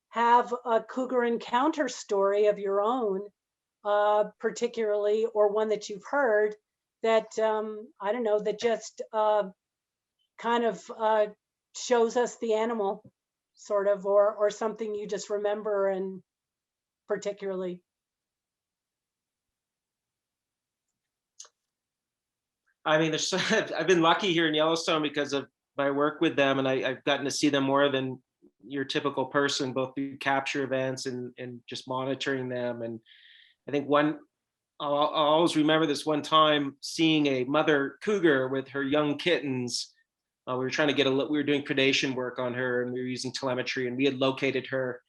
have a cougar encounter story of your own, particularly, or one that you've heard that, I don't know, that just kind of shows us the animal, sort of, or something you just remember and particularly. I mean, I've been lucky here in Yellowstone because of my work with them, and I've gotten to see them more than your typical person, both through capture events and just monitoring them. And I think I'll always remember this one time seeing a mother cougar with her young kittens. We were trying to we were doing predation work on her, and we were using telemetry, and we had located her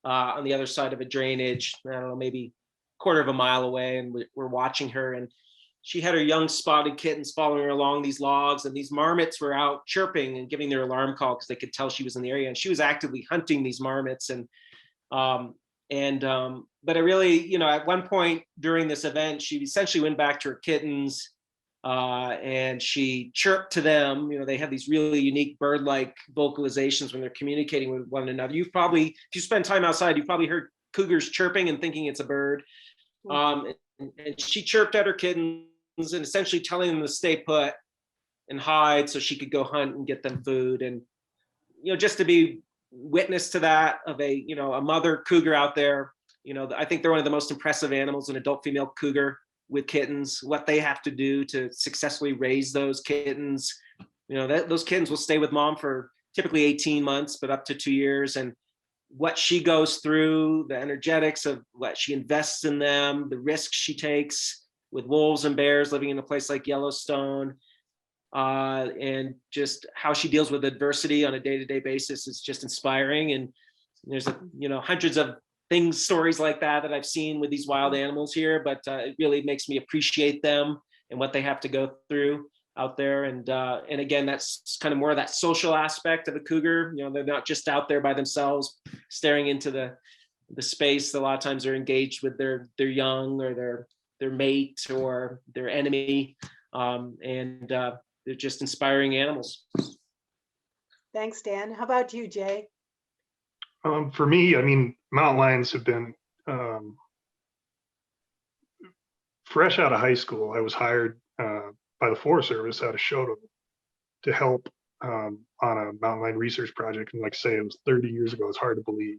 on the other side of a drainage, I don't know, maybe a quarter of a mile away, and we're watching her, and she had her young spotted kittens following her along these logs, and these marmots were out chirping and giving their alarm call because they could tell she was in the area, and she was actively hunting these marmots. And but I really, you know, at one point during this event, she essentially went back to her kittens and she chirped to them. You know, they have these really unique bird-like vocalizations when they're communicating with one another. You've probably, if you spend time outside, you've probably heard cougars chirping and thinking it's a bird. And she chirped at her kittens and essentially telling them to stay put and hide so she could go hunt and get them food. And, you know, just to be witness to that, of a, you know, a mother cougar out there, you know, I think they're one of the most impressive animals, an adult female cougar with kittens, what they have to do to successfully raise those kittens. You know, those kittens will stay with mom for typically 18 months, but up to 2 years. And what she goes through, the energetics of what she invests in them, the risks she takes with wolves and bears living in a place like Yellowstone, and just how she deals with adversity on a day-to-day basis is just inspiring. And there's you know, hundreds of stories like that I've seen with these wild animals here, but it really makes me appreciate them and what they have to go through out there. And again, that's kind of more of that social aspect of a cougar. You know, they're not just out there by themselves staring into the space. A lot of times they're engaged with their young or their mate or their enemy, and they're just inspiring animals. Thanks, Dan. How about you, Jay? For me, I mean, mountain lions have been fresh out of high school. I was hired by the Forest Service out of Shoto to help on a mountain lion research project. And like I say, it was 30 years ago. It's hard to believe.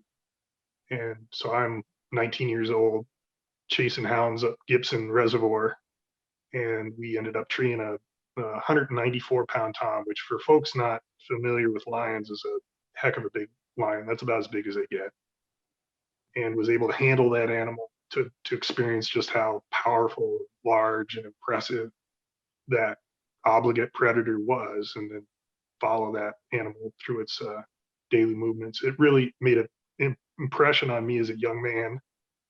And so I'm 19 years old, chasing hounds up Gibson Reservoir, and we ended up treeing a 194-pound tom, which for folks not familiar with lions is a heck of a big lion. That's about as big as they get. And was able to handle that animal to experience just how powerful, large, and impressive that obligate predator was, and then follow that animal through its daily movements. It really made an impression on me as a young man,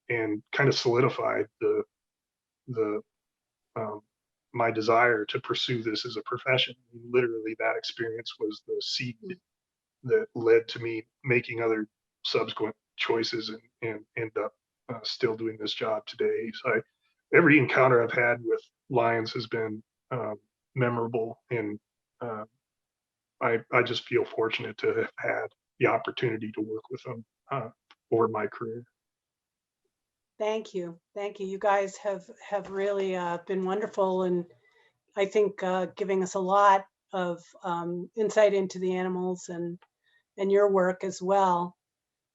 and kind of solidified the my desire to pursue this as a profession. Literally, that experience was the seed that led to me making other subsequent choices and end up still doing this job today. So every encounter I've had with lions has been memorable, and I just feel fortunate to have had the opportunity to work with them over my career. Thank you. Thank you. You guys have really been wonderful, and I think giving us a lot of insight into the animals and your work as well.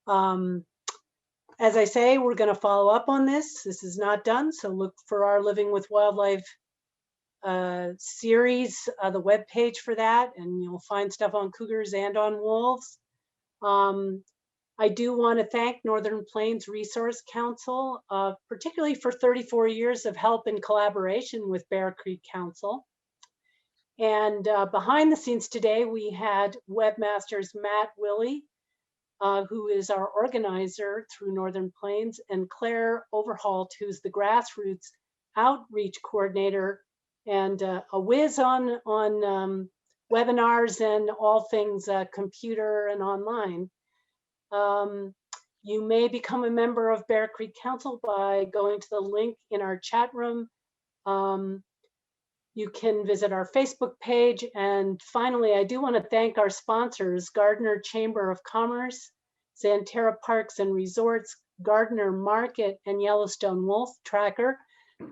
As I say, we're going to follow up on this. This is not done, so look for our Living with Wildlife series, the webpage for that, and you'll find stuff on cougars and on wolves. I do want to thank Northern Plains Resource Council, particularly for 34 years of help and collaboration with Bear Creek Council. And behind the scenes today, we had webmasters Matt Willey, who is our organizer through Northern Plains, and Claire Overholt, who's the grassroots outreach coordinator and a whiz on webinars and all things computer and online. You may become a member of Bear Creek Council by going to the link in our chat room. You can visit our Facebook page. And finally, I do want to thank our sponsors, Gardner Chamber of Commerce, Xanterra Parks and Resorts, Gardner Market, and Yellowstone Wolf Tracker.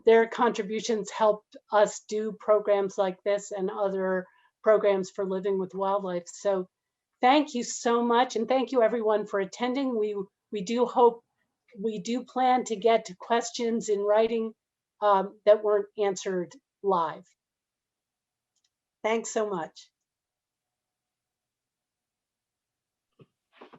Their contributions helped us do programs like this and other programs for living with wildlife. So thank you so much, and thank you everyone for attending. We do plan to get to questions in writing that weren't answered live. Thanks so much.